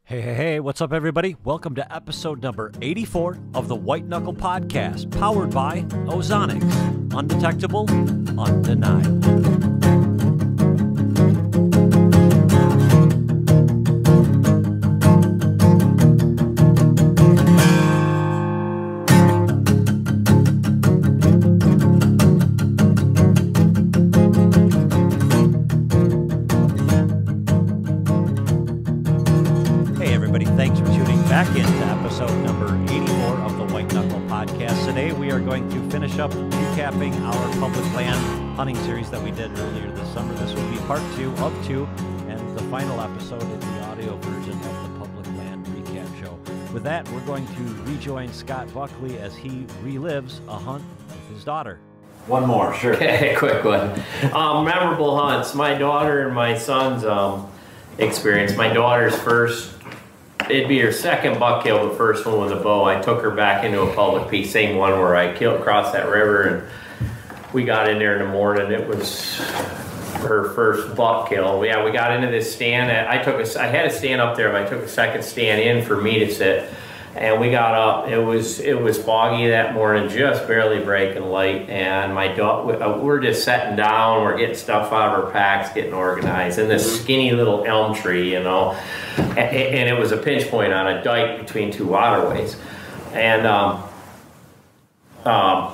Hey, what's up, everybody? Welcome to episode number 84 of the White Knuckle Podcast, powered by Ozonics. Undetectable, undeniable. Thanks for tuning back into episode number 84 of the White Knuckle Podcast. Today we are going to finish up recapping our public land hunting series that we did earlier this summer. This will be part 2 of 2 and the final episode in the audio version of the public land recap show. With that, we're going to rejoin Scott Buckley as he relives a hunt with his daughter. One more, sure. Okay, quick one. Memorable hunts. My daughter and my son's experience. My daughter's first, it'd be her second buck kill, the first one with a bow. I took her back into a public piece, same one where I killed across that river, and we got in there in the morning. It was her first buck kill. Yeah, we got into this stand. I had a stand up there, but I took a second stand in for me to sit. And we got up. It was foggy that morning, just barely breaking light. And my daughter, we're just sitting down. We're getting stuff out of our packs, getting organized. And this skinny little elm tree, you know, and it was a pinch point on a dike between two waterways. And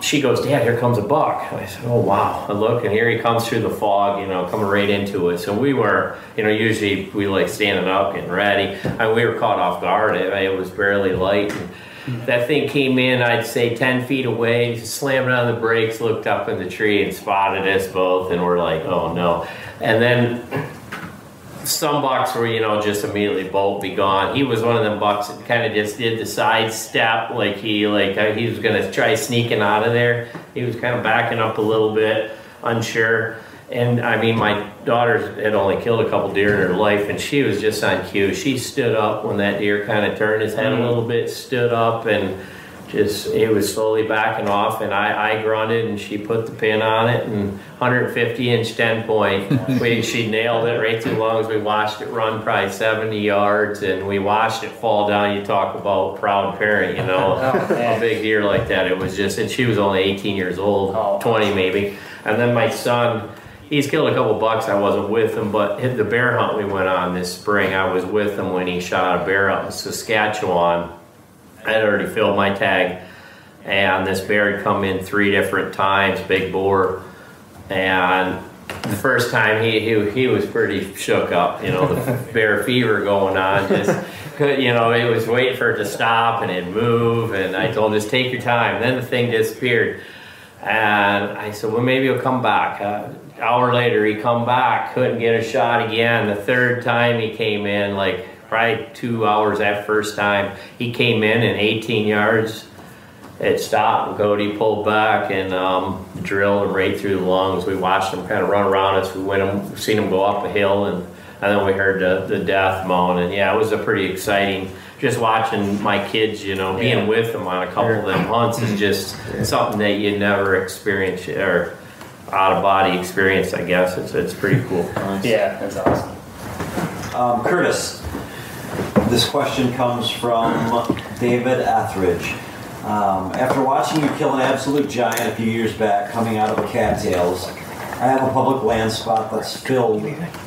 she goes, "Dad, here comes a buck." I said, "Oh, wow." I look, and here he comes through the fog, you know, coming right into us. So we were, you know, usually we like standing up, getting ready. And we were caught off guard. It was barely light. And that thing came in, I'd say 10 feet away, slammed on the brakes, looked up in the tree and spotted us both. And we're like, "Oh, no." And then some bucks were, you know, just immediately bolt, be gone. He was one of them bucks that kind of just did the side step, like he was going to try sneaking out of there. He was kind of backing up a little bit, unsure. And I mean, my daughter had only killed a couple deer in her life, and she was just on cue. She stood up when that deer kind of turned his head a little bit, stood up, and just, it was slowly backing off, and I grunted, and she put the pin on it, and 150-inch 10-point. She nailed it right through lungs. We watched it run probably 70 yards, and we watched it fall down. You talk about proud parent, you know, a big deer like that. It was just, and she was only 18 years old, 20 maybe. And then my son, he's killed a couple bucks. I wasn't with him, but the bear hunt we went on this spring, I was with him when he shot a bear up in Saskatchewan. I had already filled my tag, and this bear had come in 3 different times, big boar. And the first time he was pretty shook up, you know, the bear fever going on. Just, you know, he was waiting for it to stop and it'd move. And I told him, "Just take your time." And then the thing disappeared. And I said, "Well, maybe he'll come back." An hour later, he come back, couldn't get a shot again. The third time he came in, like probably 2 hours that first time, he came in 18 yards. It stopped. Cody pulled back and drilled him right through the lungs. We watched him kind of run around us. We seen him go up a hill, and then we heard the death moan. And yeah, it was a pretty exciting. Just watching my kids, you know, being with them on a couple of them hunts is just something that you never experience, or out of body experience, I guess. It's pretty cool. Yeah, that's awesome. Curtis, this question comes from David Etheridge. After watching you kill an absolute giant a few years back coming out of a cattails, I have a public land spot that's filled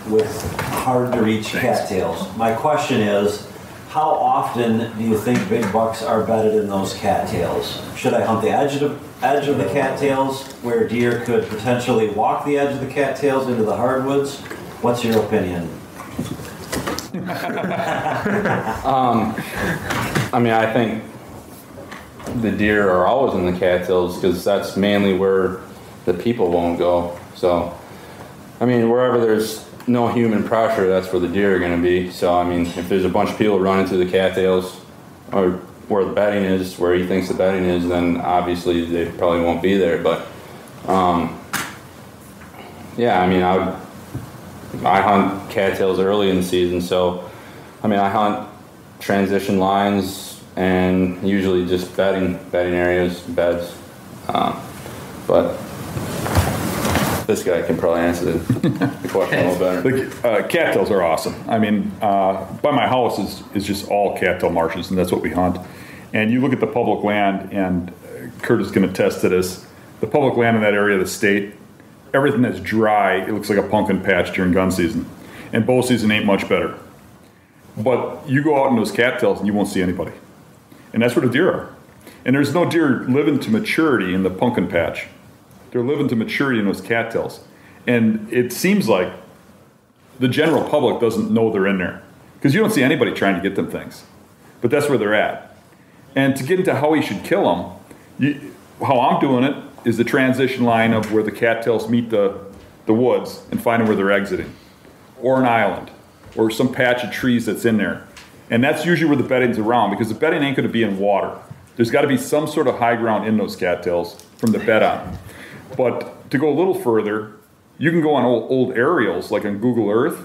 with hard-to-reach cattails. My question is, how often do you think big bucks are bedded in those cattails? Should I hunt the edge of the cattails where deer could potentially walk the edge of the cattails into the hardwoods? What's your opinion? I mean, I think the deer are always in the cattails because that's mainly where the people won't go. So, I mean, wherever there's no human pressure, that's where the deer are going to be. So, I mean, if there's a bunch of people running through the cattails or where the bedding is, where he thinks the bedding is, then obviously they probably won't be there. But, yeah, I mean, I hunt cattails early in the season, so I mean I hunt transition lines and usually just bedding areas, beds. But This guy can probably answer the question a little better. The cattails are awesome. I mean, by my house is just all cattail marshes, and that's what we hunt. And you look at the public land, and Curtis can attest to this. The public land in that area of the state, everything that's dry, it looks like a pumpkin patch during gun season. And bow season ain't much better. But you go out in those cattails and you won't see anybody. And that's where the deer are. And there's no deer living to maturity in the pumpkin patch. They're living to maturity in those cattails. And it seems like the general public doesn't know they're in there. Because you don't see anybody trying to get them things. But that's where they're at. And to get into how you should kill them, how I'm doing it is the transition line of where the cattails meet the woods and finding where they're exiting. Or an island. Or some patch of trees that's in there. And that's usually where the bedding's around, because the bedding ain't going to be in water. There's got to be some sort of high ground in those cattails from the bed on. But to go a little further, you can go on old aerials, like on Google Earth,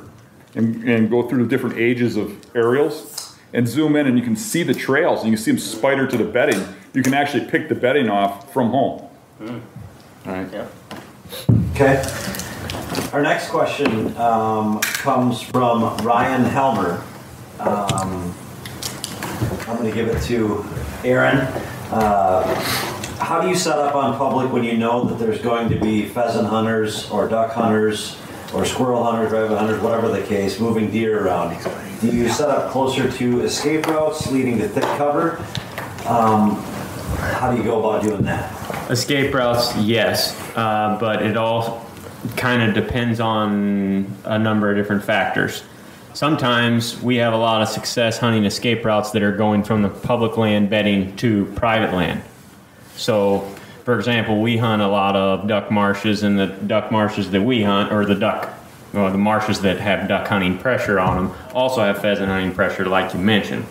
and go through the different ages of aerials, and zoom in, and you can see the trails, and you can see them spider to the bedding. You can actually pick the bedding off from home. Mm. All right. Yeah. Okay. Our next question comes from Ryan Helmer. I'm going to give it to Aaron. How do you set up on public when you know that there's going to be pheasant hunters or duck hunters or squirrel hunters, rabbit hunters, whatever the case, moving deer around? Do you set up closer to escape routes leading to thick cover? How do you go about doing that? Escape routes, yes, but it all kind of depends on a number of different factors. Sometimes we have a lot of success hunting escape routes that are going from the public land bedding to private land. So, for example, we hunt a lot of duck marshes, and the duck marshes that we hunt, or the marshes that have duck hunting pressure on them, also have pheasant hunting pressure, like you mentioned.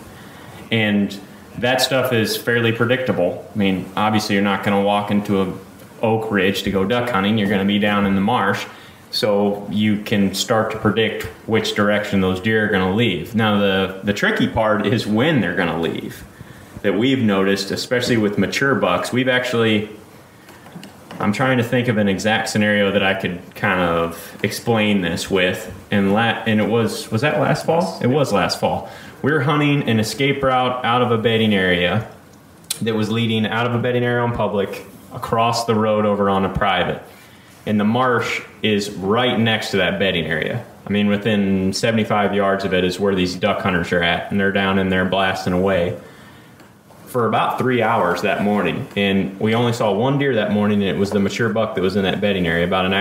And that stuff is fairly predictable. I mean, obviously you're not going to walk into an oak ridge to go duck hunting. You're going to be down in the marsh. So you can start to predict which direction those deer are going to leave. Now, the tricky part is when they're going to leave. That we've noticed, especially with mature bucks, we've actually, I'm trying to think of an exact scenario that I could kind of explain this with. And it was that last fall? It was last fall. We were hunting an escape route out of a bedding area that was leading out of a bedding area on public across the road over on a private. And the marsh is right next to that bedding area. I mean, within 75 yards of it is where these duck hunters are at, and they're down in there blasting away for about 3 hours that morning. And we only saw one deer that morning, and it was the mature buck that was in that bedding area. About an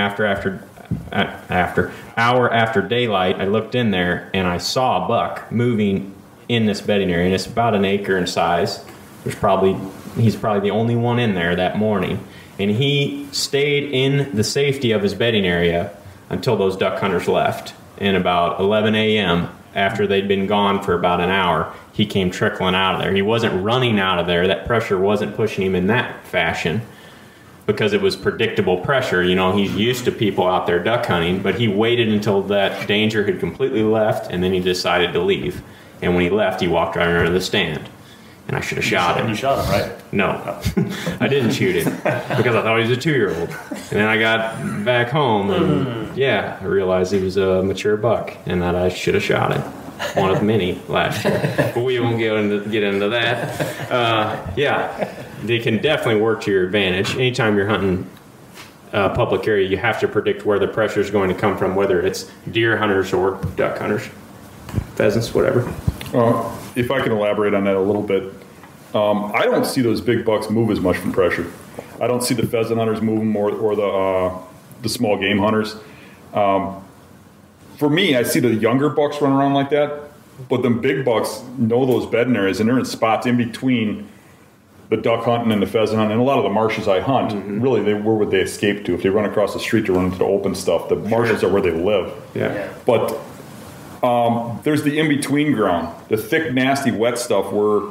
hour after daylight, I looked in there, and I saw a buck moving in this bedding area, and it's about an acre in size. He's probably the only one in there that morning. And he stayed in the safety of his bedding area until those duck hunters left. And about 11 a.m., after they'd been gone for about an hour, he came trickling out of there. He wasn't running out of there. That pressure wasn't pushing him in that fashion because it was predictable pressure. You know, he's used to people out there duck hunting, but he waited until that danger had completely left, and then he decided to leave. And when he left, he walked right under the stand. And I should have shot him. You shot him, right? No, I didn't shoot him because I thought he was a 2-year-old. And then I got back home, and I realized he was a mature buck, and that I should have shot him. One of many last year, but we won't get into that. They can definitely work to your advantage. Anytime you're hunting a public area, you have to predict where the pressure is going to come from, whether it's deer hunters or duck hunters, pheasants, whatever. If I can elaborate on that a little bit, I don't see those big bucks move as much from pressure. I don't see the pheasant hunters moving more, or the small game hunters. For me, I see the younger bucks run around like that, but the big bucks know those bedding areas, and they're in spots in between the duck hunting and the pheasant hunting. And a lot of the marshes I hunt, really, where would they escape to? If they run across the street to run into the open stuff, the marshes are where they live. Yeah. But there's the in-between ground, the thick, nasty, wet stuff where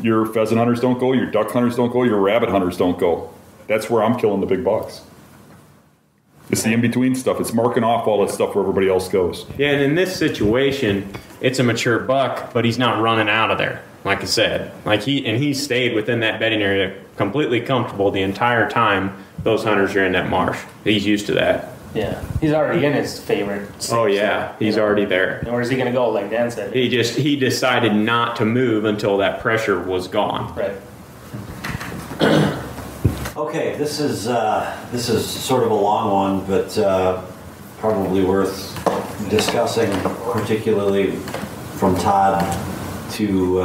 your pheasant hunters don't go, your duck hunters don't go, your rabbit hunters don't go. That's where I'm killing the big bucks. It's the in-between stuff. It's marking off all that stuff where everybody else goes. Yeah, and in this situation, it's a mature buck, but he's not running out of there, like I said. He stayed within that bedding area completely comfortable the entire time those hunters are in that marsh. He's used to that. Yeah, he's already in his favorite. Oh yeah, he's already there. And where's he going to go? Like Dan said, he decided not to move until that pressure was gone. Right. Okay, this is sort of a long one, but probably worth discussing, particularly from Todd to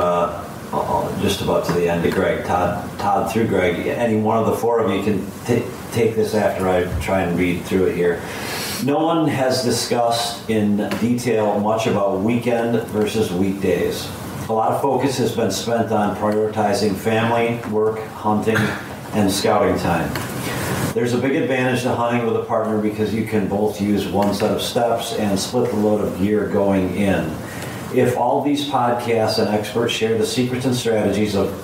just about to the end of Greg. Todd through Greg. Any one of the four of you can take this after I try and read through it here. No one has discussed in detail much about weekend versus weekdays. A lot of focus has been spent on prioritizing family, work, hunting, and scouting time. There's a big advantage to hunting with a partner because you can both use one set of steps and split the load of gear going in. If all these podcasts and experts share the secrets and strategies of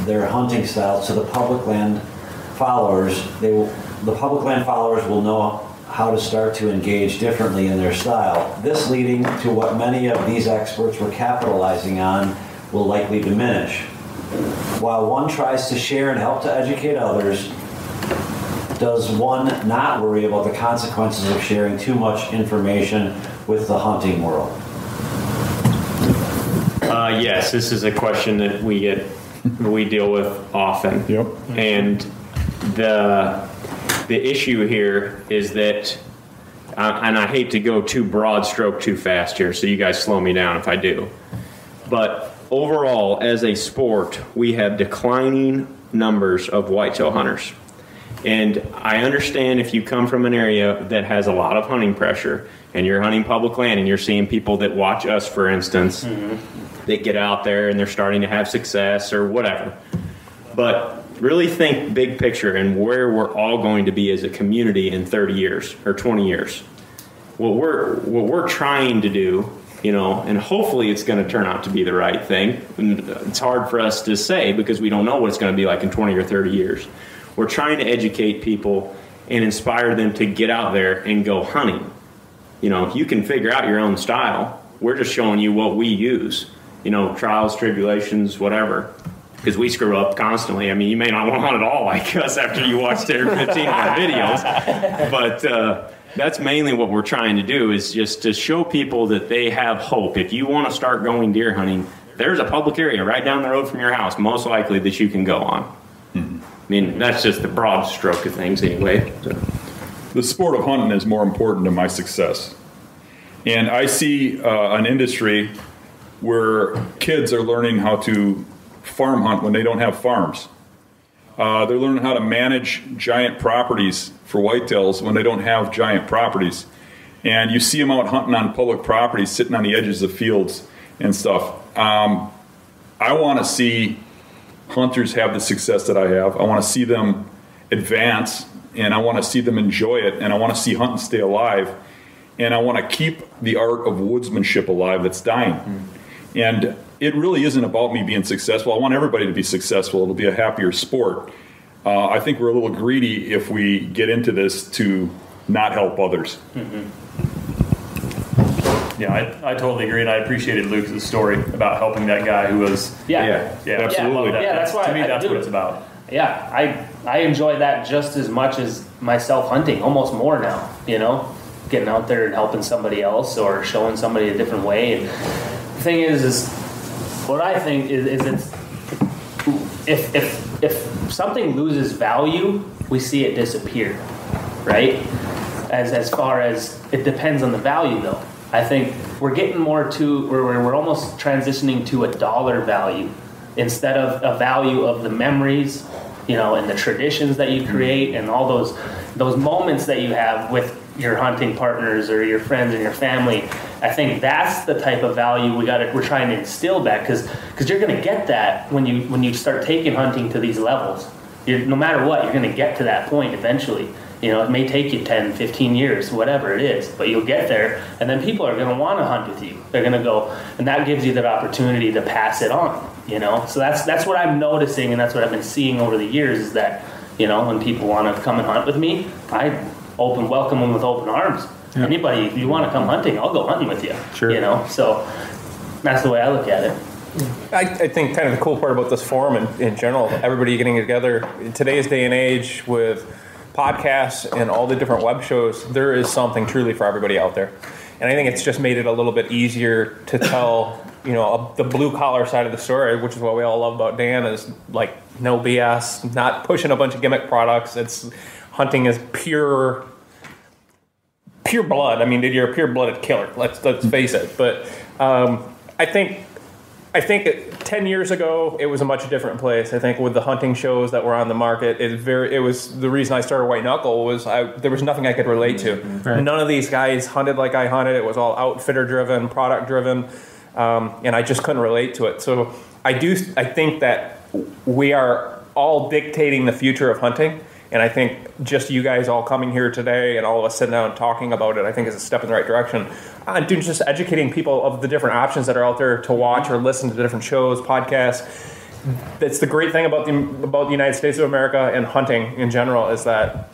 their hunting styles to the public land followers, the public land followers will know how to start to engage differently in their style. This leading to what many of these experts were capitalizing on will likely diminish. While one tries to share and help to educate others, does one not worry about the consequences of sharing too much information with the hunting world? Yes, this is a question that we deal with often. Yep. And the issue here is that, and I hate to go too broad stroke too fast here, so you guys slow me down if I do. But overall, as a sport, we have declining numbers of whitetail hunters. And I understand if you come from an area that has a lot of hunting pressure and you're hunting public land and you're seeing people that watch us, for instance, that get out there and they're starting to have success or whatever. But really think big picture and where we're all going to be as a community in 30 years or 20 years. What we're trying to do, and hopefully it's going to turn out to be the right thing. And it's hard for us to say because we don't know what it's going to be like in 20 or 30 years. We're trying to educate people and inspire them to get out there and go hunting. You can figure out your own style. We're just showing you what we use. Trials, tribulations, whatever. Because we screw up constantly. I mean, you may not want to hunt at all like us after you watch 10 or 15 of our videos. But that's mainly what we're trying to do is just to show people that they have hope. If you want to start going deer hunting, there's a public area right down the road from your house, most likely, that you can go on. Mm-hmm. I mean, that's just the broad stroke of things anyway. So. The sport of hunting is more important to my success. And I see an industry where kids are learning how to farm hunt when they don't have farms. They're learning how to manage giant properties for whitetails when they don't have giant properties. And you see them out hunting on public properties, sitting on the edges of fields and stuff. I want to see hunters have the success that I have. I want to see them advance, and I want to see them enjoy it, and I want to see hunting stay alive, and I want to keep the art of woodsmanship alive that's dying. And it really isn't about me being successful. I want everybody to be successful. It'll be a happier sport. I think we're a little greedy if we get into this to not help others. Mm-hmm. Yeah, I totally agree, and I appreciated Luke's story about helping that guy who was... Yeah, absolutely. Yeah, that's why to me, that's what it's about. Yeah, I enjoy that just as much as myself hunting, almost more now, getting out there and helping somebody else or showing somebody a different way. And the thing is what I think is it's if something loses value, we see it disappear, right? As far as it depends on the value, though. I think we're getting more to where we're almost transitioning to a dollar value instead of a value of the memories, and the traditions that you create and all those moments that you have with your hunting partners or your friends and your family. I think that's the type of value we're trying to instill back because you're going to get that when you start taking hunting to these levels. No matter what, you're going to get to that point eventually. It may take you 10, 15 years, whatever it is, but you'll get there, and then people are going to want to hunt with you. They're going to go, and that gives you that opportunity to pass it on, So that's what I'm noticing, and that's what I've been seeing over the years is that, when people want to come and hunt with me, I welcome them with open arms. Yeah. Anybody, if you want to come hunting, I'll go hunting with you. Sure. So that's the way I look at it. I think kind of the cool part about this forum in general, everybody getting together in today's day and age with podcasts and all the different web shows, there is something truly for everybody out there. And I think it's just made it a little bit easier to tell, the blue collar side of the story, which is what we all love about Dan, is like no BS, not pushing a bunch of gimmick products. It's hunting is pure blood. I mean, you're a pure-blooded killer. Let's face it. But I think 10 years ago it was a much different place. I think with the hunting shows that were on the market, it was the reason I started White Knuckle was there was nothing I could relate to. Right. None of these guys hunted like I hunted. It was all outfitter-driven, product-driven, and I just couldn't relate to it. So I think that we are all dictating the future of hunting. And I think just you guys all coming here today and all of us sitting down and talking about it, I think is a step in the right direction. And just educating people of the different options that are out there to watch or listen to the different shows, podcasts. That's the great thing about the United States of America and hunting in general is that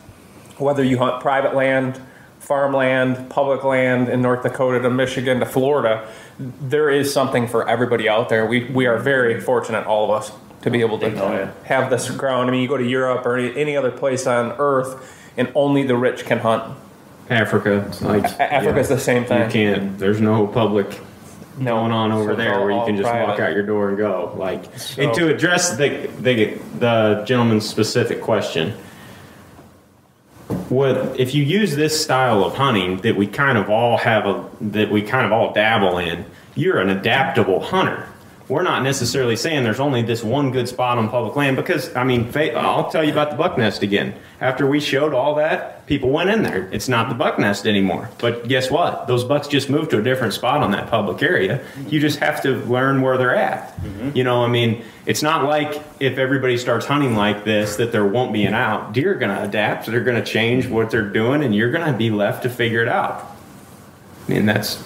whether you hunt private land, farmland, public land in North Dakota to Michigan to Florida, there is something for everybody out there. We are very fortunate, all of us, to be able to have this ground. I mean, you go to Europe or any other place on Earth, and only the rich can hunt. Africa, Africa's the same thing. You can't. There's no public going on over there where you can just walk out your door and go. And to address the gentleman's specific question, if you use this style of hunting that we kind of all dabble in, you're an adaptable hunter. We're not necessarily saying there's only this one good spot on public land because, I mean, I'll tell you about the buck nest again. After we showed all that, people went in there. It's not the buck nest anymore. But guess what? Those bucks just moved to a different spot on that public area. You just have to learn where they're at. Mm-hmm. It's not like if everybody starts hunting like this that there won't be an out. Deer are going to adapt. They're going to change what they're doing, and you're going to be left to figure it out. I mean, that's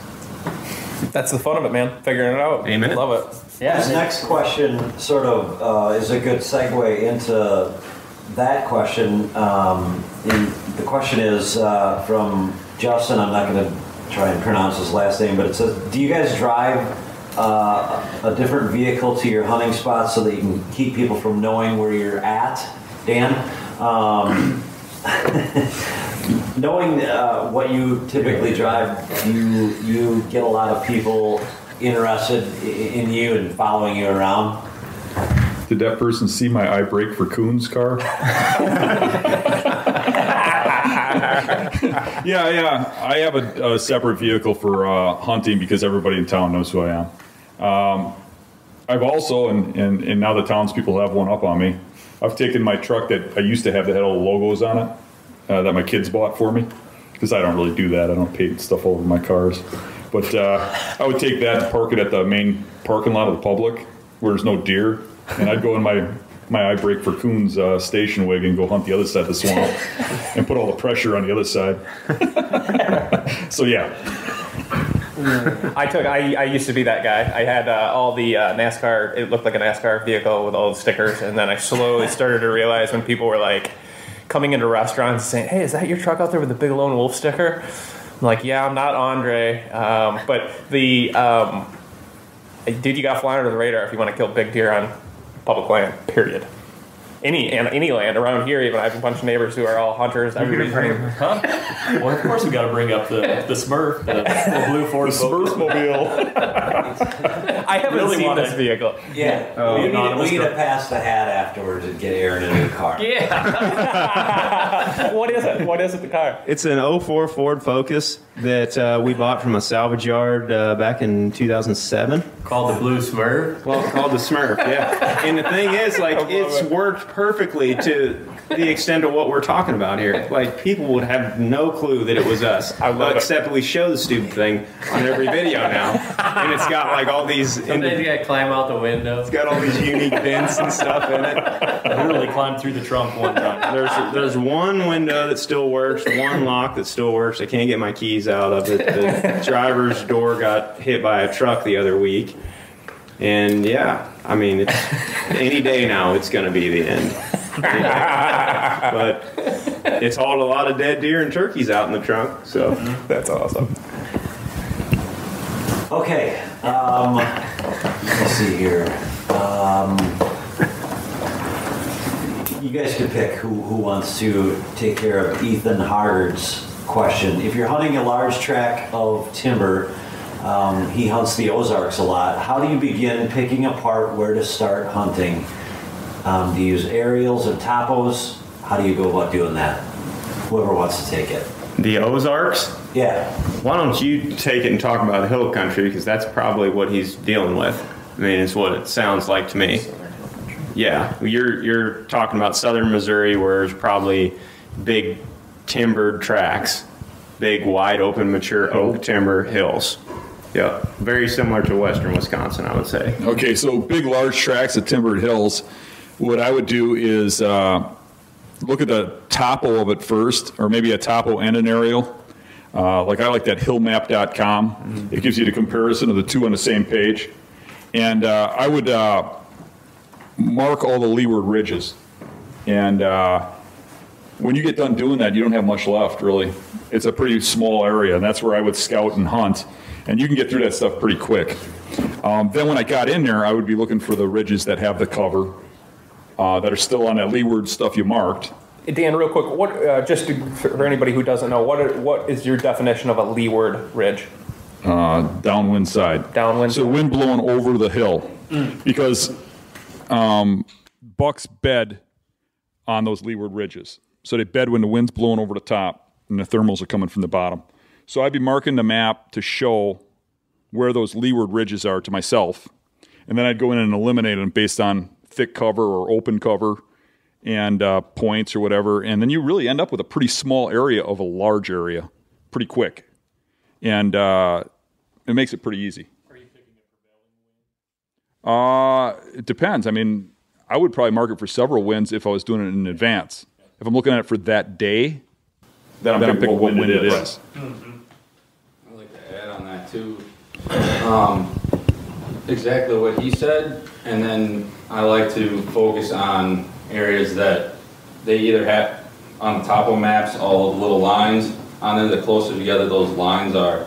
the fun of it, man. Figuring it out. Amen. Love it. Yeah. This next question sort of is a good segue into that question. The question is from Justin. I'm not going to try and pronounce his last name, but it says, do you guys drive a different vehicle to your hunting spot so that you can keep people from knowing where you're at, Dan? Knowing what you typically drive, you get a lot of people interested in you and following you around. Did that person see my I brake for Coon's car? Yeah. I have a separate vehicle for hunting because everybody in town knows who I am. I've also, and now the townspeople have one up on me, I've taken my truck that I used to have that had all the logos on it that my kids bought for me, because I don't really do that. I don't paint stuff all over my cars. But I would take that and park it at the main parking lot of the public where there's no deer, and I'd go in my I brake for Coon's station wagon and go hunt the other side of the swamp and put all the pressure on the other side. So yeah. I used to be that guy. I had all the NASCAR. It looked like a NASCAR vehicle with all the stickers, and then I slowly started to realize when people were like coming into restaurants saying, "Hey, is that your truck out there with the big lone wolf sticker?" I'm like, "Yeah, I'm not Andre," but the dude, you got to fly under the radar if you want to kill big deer on public land. Period. Any land around here, even I have a bunch of neighbors who are all hunters. Everybody's Well, of course we got to bring up the Smurf, the blue Ford Smurf mobile. I haven't really seen this vehicle. Yeah, we need to pass the hat afterwards and get Aaron a new car. Yeah. What is it? What is it? The car? It's an 04 Ford Focus that we bought from a salvage yard back in 2007. Called the Blue Smurf. Well, called the Smurf, yeah. And the thing is, it's worked perfectly to the extent of what we're talking about here. Like, people would have no clue that it was us. Except we show the stupid thing on every video now. And it's got like all these... Sometimes you gotta climb out the window. It's got all these unique vents and stuff in it. I literally climbed through the trunk one time. There's one window that still works, one lock that still works. I can't get my keys out of it. The driver's door got hit by a truck the other week. And yeah, I mean, it's, any day now it's going to be the end. But it's hauled a lot of dead deer and turkeys out in the trunk, so that's awesome. Okay, see here. You guys can pick who wants to take care of Ethan Hargard's question. If you're hunting a large tract of timber, he hunts the Ozarks a lot. How do you begin picking apart where to start hunting? Do you use aerials and topos? How do you go about doing that? Whoever wants to take it. The Ozarks? Yeah. Why don't you take it and talk about hill country, because that's probably what he's dealing with. I mean, it's what it sounds like to me. Yeah, you're talking about southern Missouri, where there's probably big timbered tracts, big wide open mature oak timber hills. Yeah, very similar to western Wisconsin, I would say. Okay, so big, large tracts of timbered hills. What I would do is look at the topo of it first, or maybe a topo and an aerial. Like I like that hillmap.com. Mm-hmm. It gives you the comparison of the two on the same page. And I would mark all the leeward ridges. And when you get done doing that, you don't have much left, really. It's a pretty small area, and that's where I would scout and hunt. And you can get through that stuff pretty quick. Then when I got in there, I would be looking for the ridges that have the cover, that are still on that leeward stuff you marked. Dan, real quick, for anybody who doesn't know, what is your definition of a leeward ridge? Downwind side. Downwind. So wind blowing over the hill, because bucks bed on those leeward ridges. So they bed when the wind's blowing over the top and the thermals are coming from the bottom. So I'd be marking the map to show where those leeward ridges are to myself, and then I'd go in and eliminate them based on thick cover or open cover and points or whatever, and then you really end up with a pretty small area of a large area pretty quick, and it makes it pretty easy. Are you picking it for prevailing wind? It depends. I mean, I would probably mark it for several winds if I was doing it in advance. If I'm looking at it for that day, then I'm picking what wind it is. Mm-hmm. I'd like to add on that too. Exactly what he said, and then I like to focus on areas that they either have on the topo maps, all of the little lines on there. The closer together those lines are,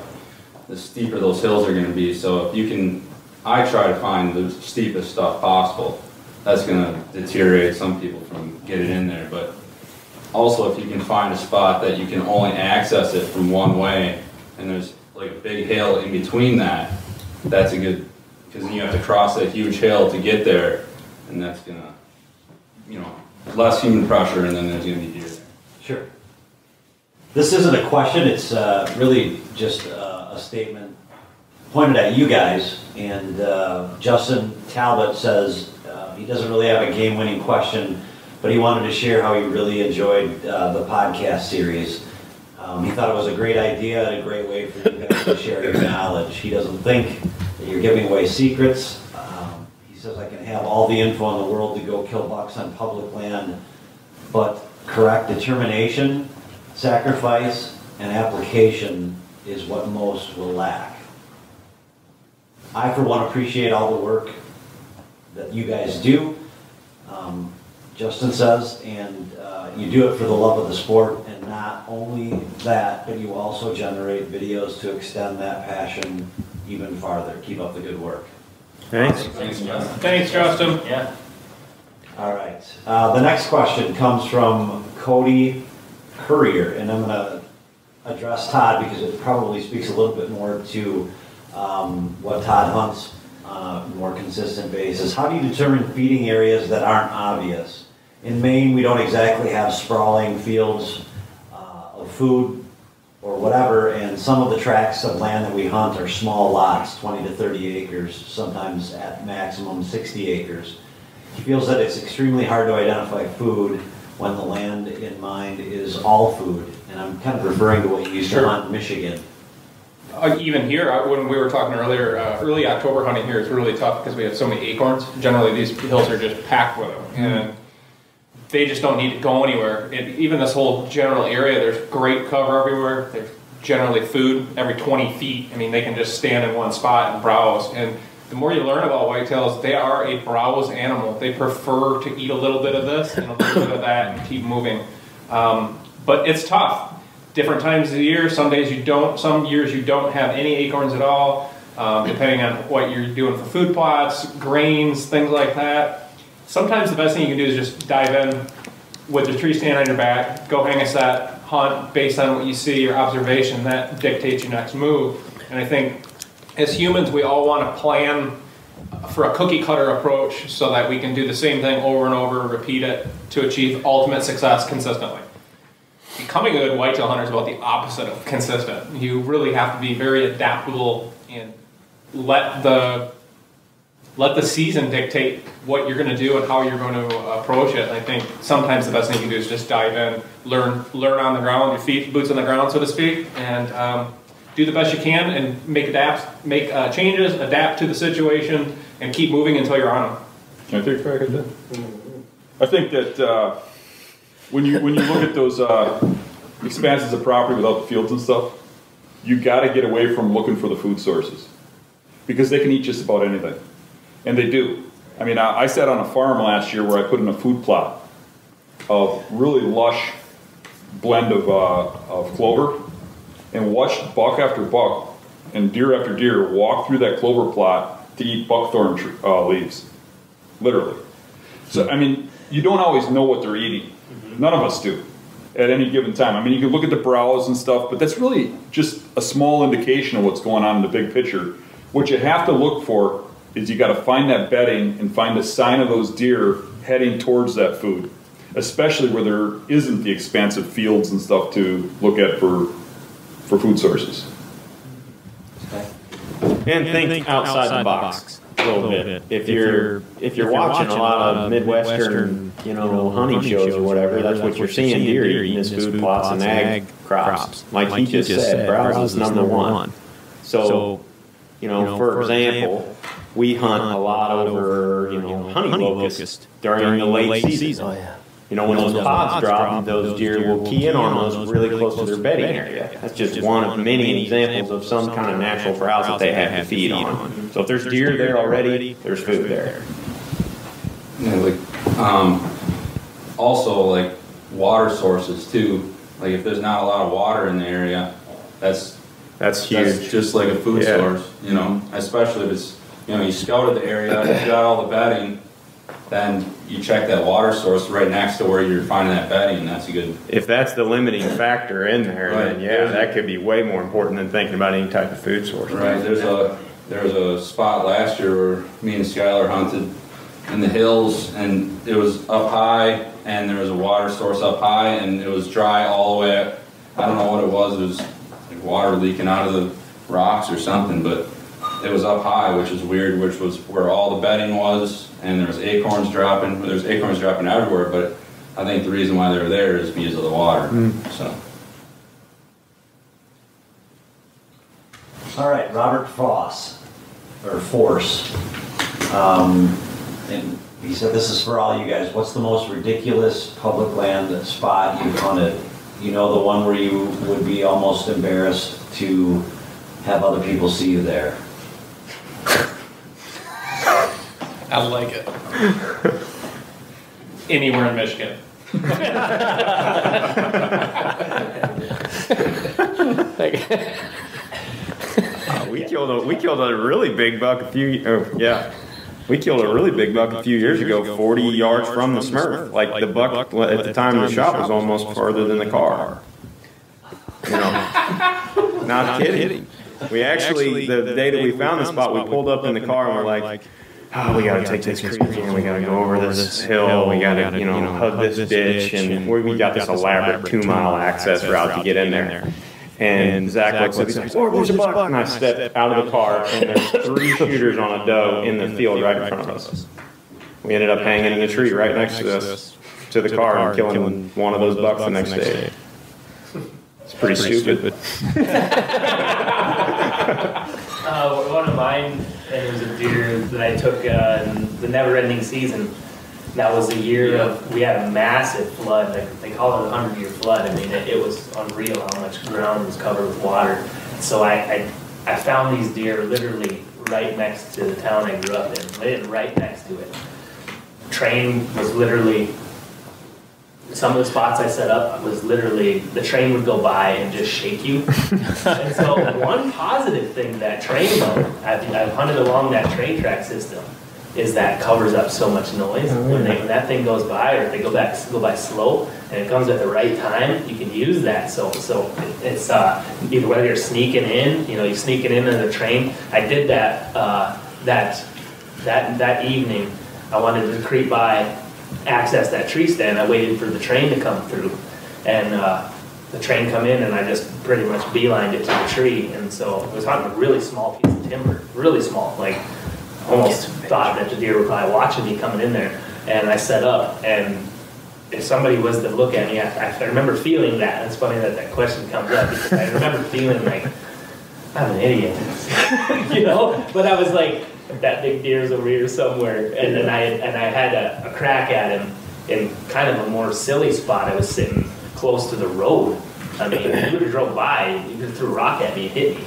the steeper those hills are going to be. So if you can, I try to find the steepest stuff possible. That's going to deteriorate some people from getting in there, but also if you can find a spot that you can only access it from one way, and there's like a big hill in between that, that's a good, because then you have to cross that huge hill to get there, and that's going to, less human pressure, and then there's going to be deer there. Sure. This isn't a question, it's really just a statement pointed at you guys, and Justin Talbot says he doesn't really have a game-winning question, but he wanted to share how he really enjoyed the podcast series. He thought it was a great idea and a great way for you guys to share your knowledge. He doesn't think that you're giving away secrets. He says, I can have all the info in the world to go kill bucks on public land, but correct determination, sacrifice, and application is what most will lack. I, for one, appreciate all the work that you guys do, Justin says, and you do it for the love of the sport, and not only that, but you also generate videos to extend that passion even farther. Keep up the good work. Thanks. Thanks, Justin. Yeah. All right. The next question comes from Cody Courier, and I'm going to address Todd because it probably speaks a little bit more to what Todd hunts on a more consistent basis. How do you determine feeding areas that aren't obvious? In Maine, we don't exactly have sprawling fields of food or whatever, and some of the tracts of land that we hunt are small lots, 20 to 30 acres, sometimes at maximum 60 acres. He feels that it's extremely hard to identify food when the land in mind is all food, and I'm kind of referring to what you used to hunt in Michigan. Even here, when we were talking earlier, early October hunting here is really tough because we have so many acorns. Generally, these hills are just packed with them, and they just don't need to go anywhere. Even this whole general area, there's great cover everywhere. There's generally food every 20 feet. I mean, they can just stand in one spot and browse. And the more you learn about whitetails, they are a browse animal. They prefer to eat a little bit of this and a little bit of that and keep moving. But it's tough. Different times of the year. Some days you don't. Some years you don't have any acorns at all. depending on what you're doing for food plots, grains, things like that. Sometimes the best thing you can do is just dive in with the tree stand on your back, go hang a set, hunt based on what you see, your observation, that dictates your next move. And I think as humans, we all want to plan for a cookie cutter approach so that we can do the same thing over and over, repeat it to achieve ultimate success consistently. Becoming a good whitetail hunter is about the opposite of consistent. You really have to be very adaptable and let the season dictate what you're going to do and how you're going to approach it. And I think sometimes the best thing you can do is just dive in, learn on the ground, your feet, boots on the ground, so to speak, and do the best you can and make changes, adapt to the situation, and keep moving until you're on them. Can I take a crack at that? I think that when you look at those expanses of property without the fields and stuff, you got to get away from looking for the food sources because they can eat just about anything. And they do. I mean, I sat on a farm last year where I put in a food plot of really lush blend of clover and watched buck after buck and deer after deer walk through that clover plot to eat buckthorn leaves, literally. So, I mean, you don't always know what they're eating. None of us do at any given time. I mean, you can look at the browse and stuff, but that's really just a small indication of what's going on in the big picture. What you have to look for is you got to find that bedding and find a sign of those deer heading towards that food, especially where there isn't the expansive fields and stuff to look at for food sources. And think outside the box a little bit. If you're watching a lot of Midwestern, hunting shows or whatever, that's what you're seeing: deer eating his food plots and ag crops. Like he just said, browse is number one. So, for example, we hunt a lot over, honey locust during the late season. Oh, yeah. When those pods drop, those deer will key in on those really close to their bedding area. That's just one of many examples of some kind of natural browse that they have to feed on. So if there's deer there already, there's food there. Yeah, also like water sources too. Like if there's not a lot of water in the area, that's huge. That's just like a food source, especially if it's, you scouted the area, you got all the bedding, then you check that water source right next to where you're finding that bedding. That's a good. If that's the limiting factor in there, right, then that could be way more important than thinking about any type of food source. Right. There was a spot last year where me and Skylar hunted in the hills, and it was up high, and there was a water source up high, and it was dry all the way up. I don't know what it was. It was like water leaking out of the rocks or something, but it was up high, which is weird, which was where all the bedding was, and there was acorns dropping. There's acorns dropping everywhere, but I think the reason why they were there is because of the water. So. All right, Robert Force. And he said, this is for all you guys. What's the most ridiculous public land spot you've hunted? The one where you would be almost embarrassed to have other people see you there. I like it. Anywhere in Michigan. We killed a really big buck We killed a really big buck a few years ago, 40 yards from the Smurf. Like the buck at the time of the shot was almost farther than the car. Not kidding. We actually, the day that we found the spot, we pulled up in the car and we're like, oh, we gotta take this creek and we gotta go over this hill, we gotta, hug this ditch, and we got this elaborate 2-mile access route to get in there. And Zach looks up, he's like, oh, there's a buck. And I step out of the car, and there's 3 shooters on a doe in the field right in front of us. We ended up hanging in a tree right next to us, to the car, and killing one of those bucks the next day. It's pretty stupid. One of mine, and it was a deer that I took in the never-ending season. That was the year we had a massive flood. They call it a 100-year flood. I mean, it was unreal how much ground was covered with water. So I found these deer literally right next to the town I grew up in. Right next to it. Train was literally some of the spots I set up was literally the train would go by and just shake you. And so one positive thing that train though, I've hunted along that train track system, is that covers up so much noise. When that thing goes by, or if they go by slow, and it comes at the right time, you can use that. So it's either whether you're sneaking in, you're sneaking in the train. I did that that evening. I wanted to creep by, access that tree stand. I waited for the train to come through, and the train come in, and I just pretty much beelined it to the tree. And so I was hunting a really small piece of timber, really small, like almost thought that the deer were probably watching me coming in there. And I set up, and if somebody was to look at me, I remember feeling that. And it's funny that question comes up, because I remember feeling like I'm an idiot, But I was like, that big deer's over here somewhere, and then I had a crack at him in kind of a more silly spot. I was sitting close to the road. I mean, if you would have drove by, you could have threw a rock at me and hit me,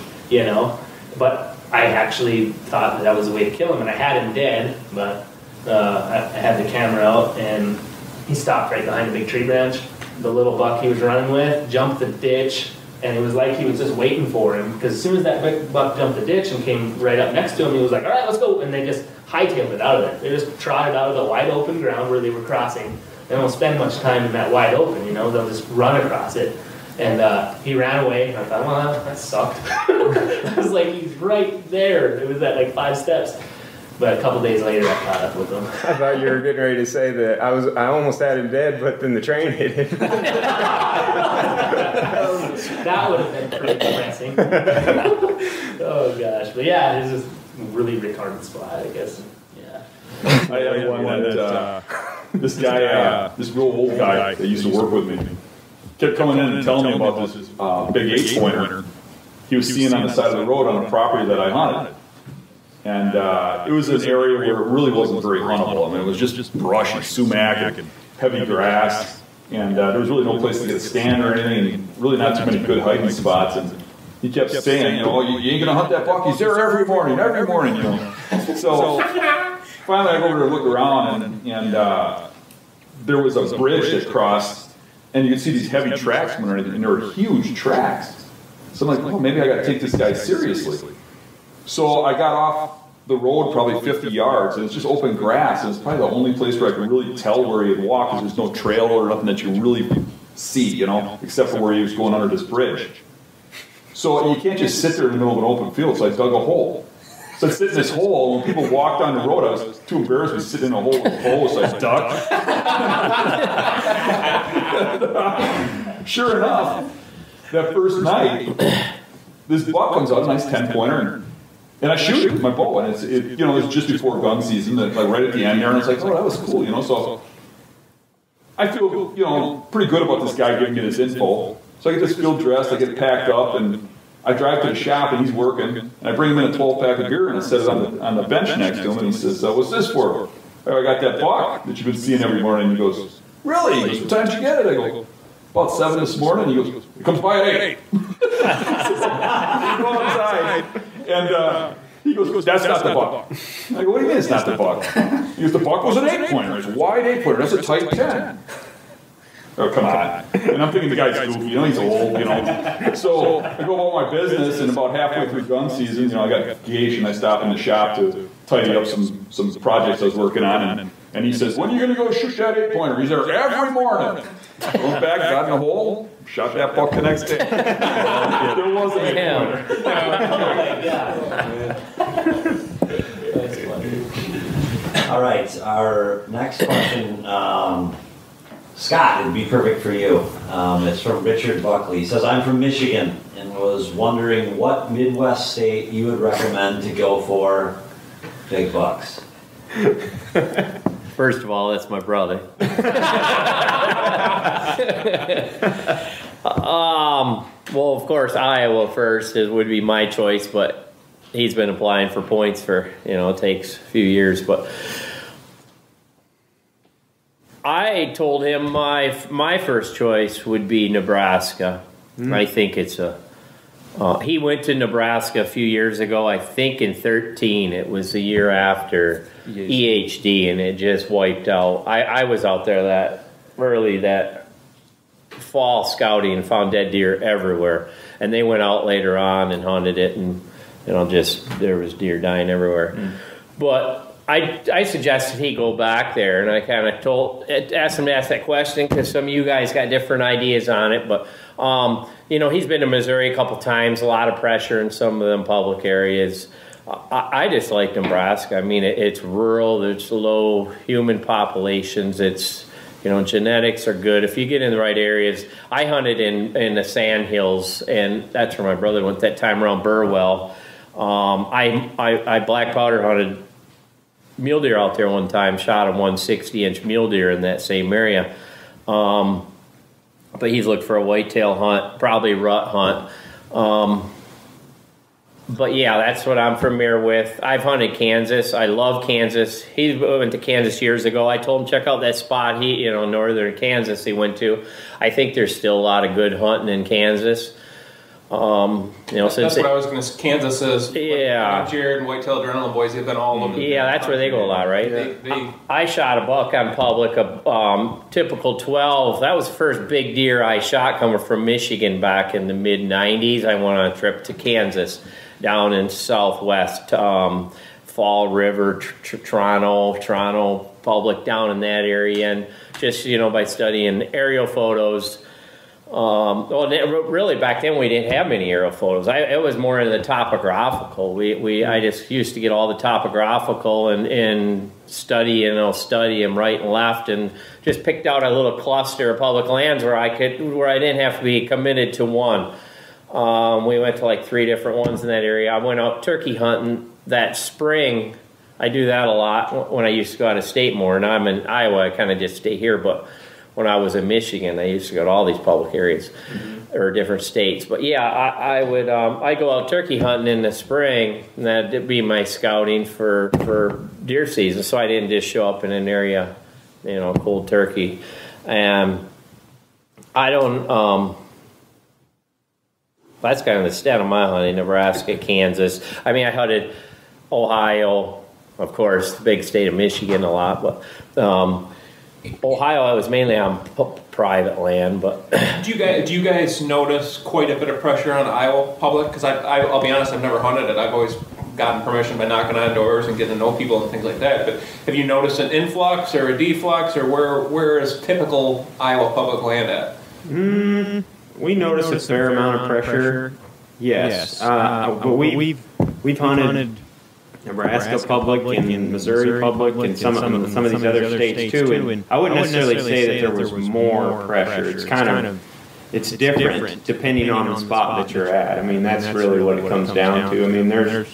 But I actually thought that was the way to kill him, and I had him dead. But I had the camera out, and he stopped right behind a big tree branch. The little buck he was running with jumped the ditch. And it was like he was just waiting for him, because as soon as that big buck jumped the ditch and came right up next to him, he was like, all right, let's go. And they just hightailed it out of there. They just trotted out of the wide open ground where they were crossing. They don't spend much time in that wide open, they'll just run across it. And he ran away, and I thought, well, that sucked. I was like, he's right there. It was at like 5 steps. But a couple days later, I caught up with him. I thought you were getting ready to say that I almost had him dead, but then the train hit him. That would have been pretty depressing. Oh gosh, but yeah, it's just a really retarded spot, I guess. Yeah. I had one that this guy, this real old guy that used to work with me, kept coming in and telling me about this big 8-pointer he was seeing on the side of the road on a property that I hunted. And it was an area where it really wasn't very huntable. I mean, it was just brush and sumac and heavy grass. And there was really no place to get a stand or anything, and really not too many good hiking spots. And he kept saying, you ain't going to hunt that buck. He's there every morning, So finally I go over to look around, and there was a bridge that crossed, and you could see these heavy tracks coming underneath, and there were huge tracks. So I'm like, maybe I got to take this guy seriously. So I got off the road probably 50 yards, and it's just open grass, and it's probably the only place where I could really tell where he had walked, because there's no trail or nothing that you really see, except for where he was going under this bridge. So you can't just sit there in the middle of an open field, so I dug a hole. So I sit in this hole, and when people walked down the road, I was too embarrassed to sit in a hole with a hole, so I ducked. Sure enough, that first night, this buck comes out, a nice 10-pointer, and I shoot it with my bow, and it's just before gun season, like right at the end there, and it's like, oh, that was cool, So I feel, pretty good about this guy giving me this info. So I get this field dressed, I get packed up, and I drive to the shop, and he's working, and I bring him in a 12-pack of beer, and I set it on the bench next to him, and he says, what's this for? Oh, I got that buck that you've been seeing every morning. And he goes, really? He goes, what time did you get it? I go, about 7 this morning. He goes, it comes by at 8. Go outside. And he goes, that's not the buck. I go, what do you mean it's not the buck? He goes, the buck was an 8-pointer. It's a wide 8-pointer. That's a tight 10. Oh, come on. And I'm thinking the guy's goofy, he's old, So I go about my business, and about halfway through gun season, I got gauged, and I stop in the shop to tidy up some projects I was working on, and he says, when are you going to go shoot that 8-pointer? He's there every morning. I went back, got in the hole, shot that buck the next day. There was an 8-pointer. All right, our next question, Scott, it'd be perfect for you. It's from Richard Buckley. He says, I'm from Michigan and was wondering what Midwest state you would recommend to go for big bucks. First of all, that's my brother. Well, of course, Iowa first would be my choice, but he's been applying for points for, it takes a few years, but I told him my first choice would be Nebraska. I think it's he went to Nebraska a few years ago, I think in 13. It was the year after EHD, and it just wiped out. I was out there early that fall scouting and found dead deer everywhere. And they went out later on and hunted it, and there was deer dying everywhere. But I suggested he go back there, and I kind of asked him to ask that question because some of you guys got different ideas on it. But he's been to Missouri a couple times, a lot of pressure in some of them public areas. I just like Nebraska. I mean, it's rural. There's low human populations. It's genetics are good if you get in the right areas. I hunted in the sand hills, and that's where my brother went that time around Burwell. I black powder hunted mule deer out there one time, shot a 160-inch mule deer in that same area. But he's looked for a whitetail hunt, probably rut hunt. But yeah, that's what I'm familiar with. I've hunted Kansas. I love Kansas. He went to Kansas years ago. I told him check out that spot northern Kansas he went to. I think there's still a lot of good hunting in Kansas. That's what I was going to say. Kansas is. Yeah. Jared and Whitetail Adrenaline boys, they've been all over. Yeah, that's where they go a lot, right? I shot a buck on public, a typical 12. That was the first big deer I shot coming from Michigan back in the mid-90s. I went on a trip to Kansas down in southwest Fall River, Toronto public down in that area, and just by studying aerial photos. Really back then we didn't have many aerial photos. It was more in the topographical. I just used to get all the topographical and study them right and left, and just picked out a little cluster of public lands where I didn't have to be committed to one. We went to like 3 different ones in that area. I went out turkey hunting that spring. I do that a lot when I used to go out of state more. Now I'm in Iowa. I kind of just stay here, but when I was in Michigan, I used to go to all these public areas or different states. But yeah, I would I go out turkey hunting in the spring, and that'd be my scouting for deer season. So I didn't just show up in an area, cold turkey. And I don't. That's kind of the extent of my hunting: Nebraska, Kansas. I mean, I hunted Ohio, of course, the big state of Michigan a lot, but. Ohio, I was mainly on private land, but do you guys notice quite a bit of pressure on Iowa public? Because I'll be honest, I've never hunted it. I've always gotten permission by knocking on doors and getting to know people and things like that. But have you noticed an influx or a deflux, or where is typical Iowa public land at? We notice a fair amount of pressure. Yes, but we've hunted Nebraska public and Missouri public and some of these other states too. And I wouldn't necessarily say that there was more pressure. It's kind of it's different depending on the spot that you're at. I mean, that's really what it comes down to. I mean, there's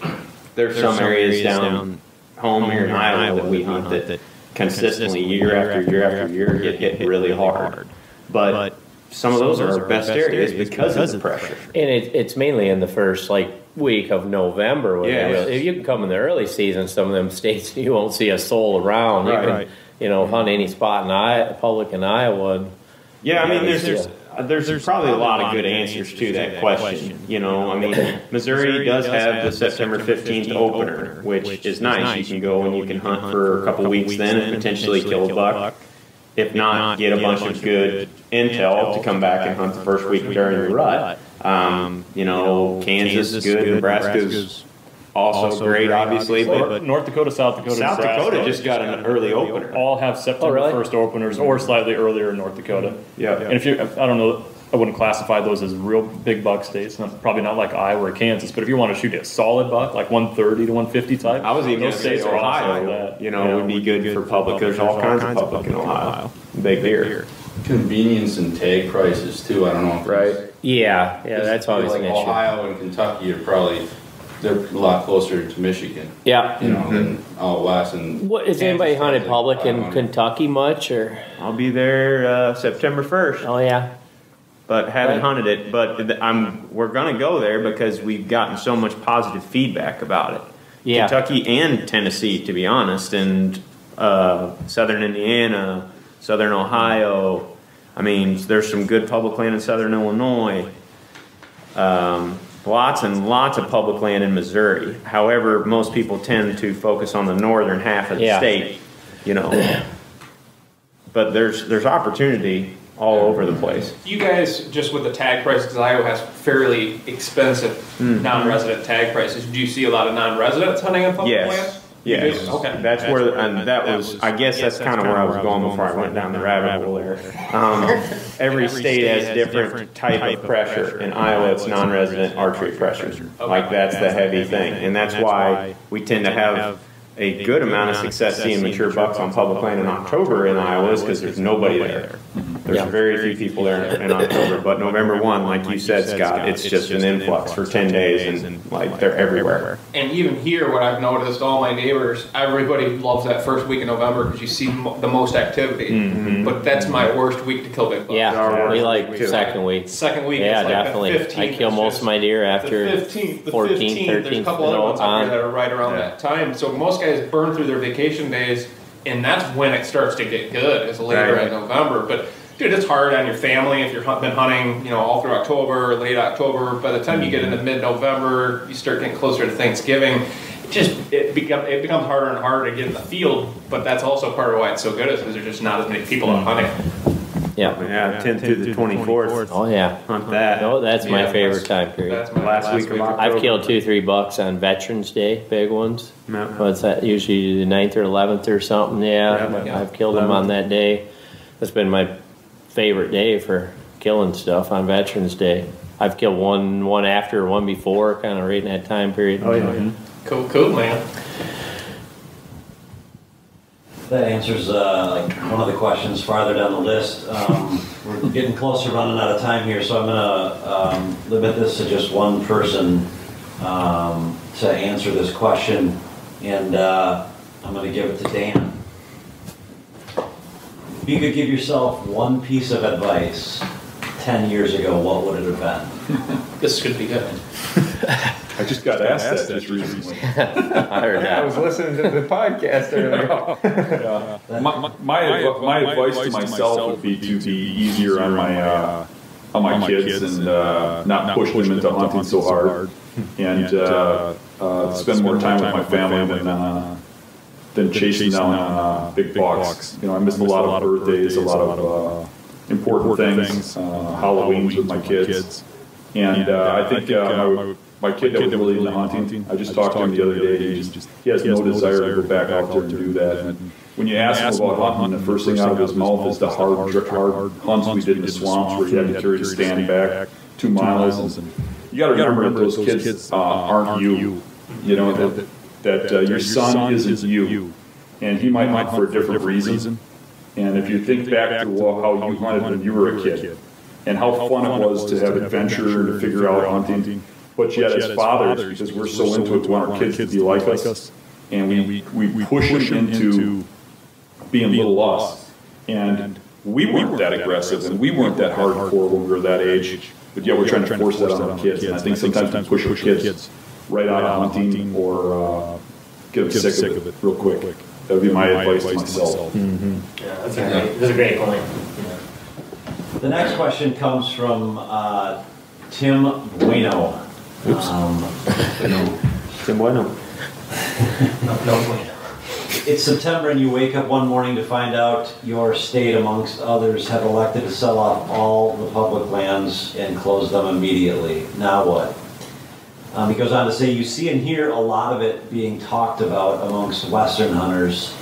some areas down home here in Iowa that we hunt that consistently year after year after year get hit really hard. But some of those are our best areas because of the pressure. And it's mainly in the first week of November. If you can come in the early season, some of them states you won't see a soul around. You can hunt any spot in public in Iowa. Yeah, I mean there's probably a lot of good answers to that question. I mean Missouri does have the September 15th opener, which is nice. You can go and you can hunt for a couple weeks then and potentially kill a buck. If not, get a bunch of good intel to come back and hunt the first week during the rut. Kansas is good, Nebraska's also great, obviously. But North Dakota, South Dakota just got an early opener. All have September 1st openers or slightly earlier in North Dakota. Yeah. And I don't know, I wouldn't classify those as real big buck states. Probably not like Iowa or Kansas. But if you want to shoot a solid buck, like 130 to 150 type, I was even those states are Ohio. Would be good for public. There's all kinds of public in Ohio. Big deer. Convenience and tag prices too. I don't know. Right. Yeah, that's always an issue. Ohio and Kentucky are they're a lot closer to Michigan. Yeah. Than out west. And what is anybody hunted public in Kentucky much, or? I'll be there September 1st. Oh yeah. But haven't hunted it. But we're going to go there because we've gotten so much positive feedback about it. Yeah. Kentucky and Tennessee, to be honest, and southern Indiana, southern Ohio. I mean, there's some good public land in southern Illinois. Lots and lots of public land in Missouri. However, most people tend to focus on the northern half of the state. but there's opportunity all over the place. You guys, just with the tag prices, because Iowa has fairly expensive non-resident tag prices, do you see a lot of non-residents hunting on public land? Yes. Okay. That's where, and that was, I guess that's kind of where I was going before I went down the rabbit hole there. Every state has different type of pressure. In Iowa, it's non-resident archery pressure. Like, that's the heavy thing. And that's why we tend to have a good amount of success seeing mature bucks on public land in October in Iowa is because there's nobody there. There's very few people there in October, but November 1, like you said, Scott, it's just an influx for 10 days, and like they're everywhere. And even here, what I've noticed, all my neighbors, everybody loves that first week in November because you see the most activity. But that's my worst week to kill big bucks. Yeah, we like second week. Second week, yeah, is like definitely. The 15th, I kill most of my deer after the 15th, 14th, 13th. There's a couple other ones up here that are right around that time. So most guys burn through their vacation days, and that's when it starts to get good, is later in November. But dude, it's hard on your family if you've been hunting, all through October, late October. By the time you get into mid-November, you start getting closer to Thanksgiving. It becomes harder and harder to get in the field. But that's also part of why it's so good, is because there's just not as many people out hunting. Yeah, 10th through the 24th. Oh yeah, Hunt that. No, that's my favorite time period. That's my last week of October. I've killed 2-3 bucks on Veterans Day, big ones. What's that? Usually the 9th or 11th or something. I've killed them on that day. That's been my favorite day for killing stuff on Veterans Day. I've killed one after, one before, kind of right in that time period. Oh yeah. Cool, man. That answers like one of the questions farther down the list. We're getting close to running out of time here, so I'm going to limit this to just one person to answer this question, and I'm going to give it to Dan. If you could give yourself one piece of advice 10 years ago, what would it have been? This could be good. I just got asked that just recently. I heard that. I was listening to the podcast earlier. My advice to myself would be to be easier on my kids and not push them into hunting so hard, and spend more time with my family than chasing down big bucks. I missed a lot of birthdays, a lot of important things, Halloweens with my kids, and I think my kid that was really into hunting, I just talked to him the other day. He has no desire to go back out there and do that. And when you ask him about hunting, the first thing out of his mouth is the hard hunts we did in the swamps where you had to carry the stand back 2 miles. And you got to remember that those kids aren't you. That your son isn't you, and he might hunt for a different reason. And if you think back to how you hunted when you were a kid, and how fun it was to have adventure and to figure out hunting. But yet as fathers, because we're so into it, we want our kids to be like us, and we push them into being little us. And we weren't that aggressive, and we weren't that hardcore when we were that age, but yet we're trying to force that on our kids. And I think sometimes we push our kids right out of hunting or get them sick of it real quick. That would be my advice to myself. Yeah, that's a great point. The next question comes from Tim Bueno. Tim Bueno. It's September and you wake up one morning to find out your state, amongst others, have elected to sell off all the public lands and close them immediately. Now what? He goes on to say, you see and hear a lot of it being talked about amongst Western hunters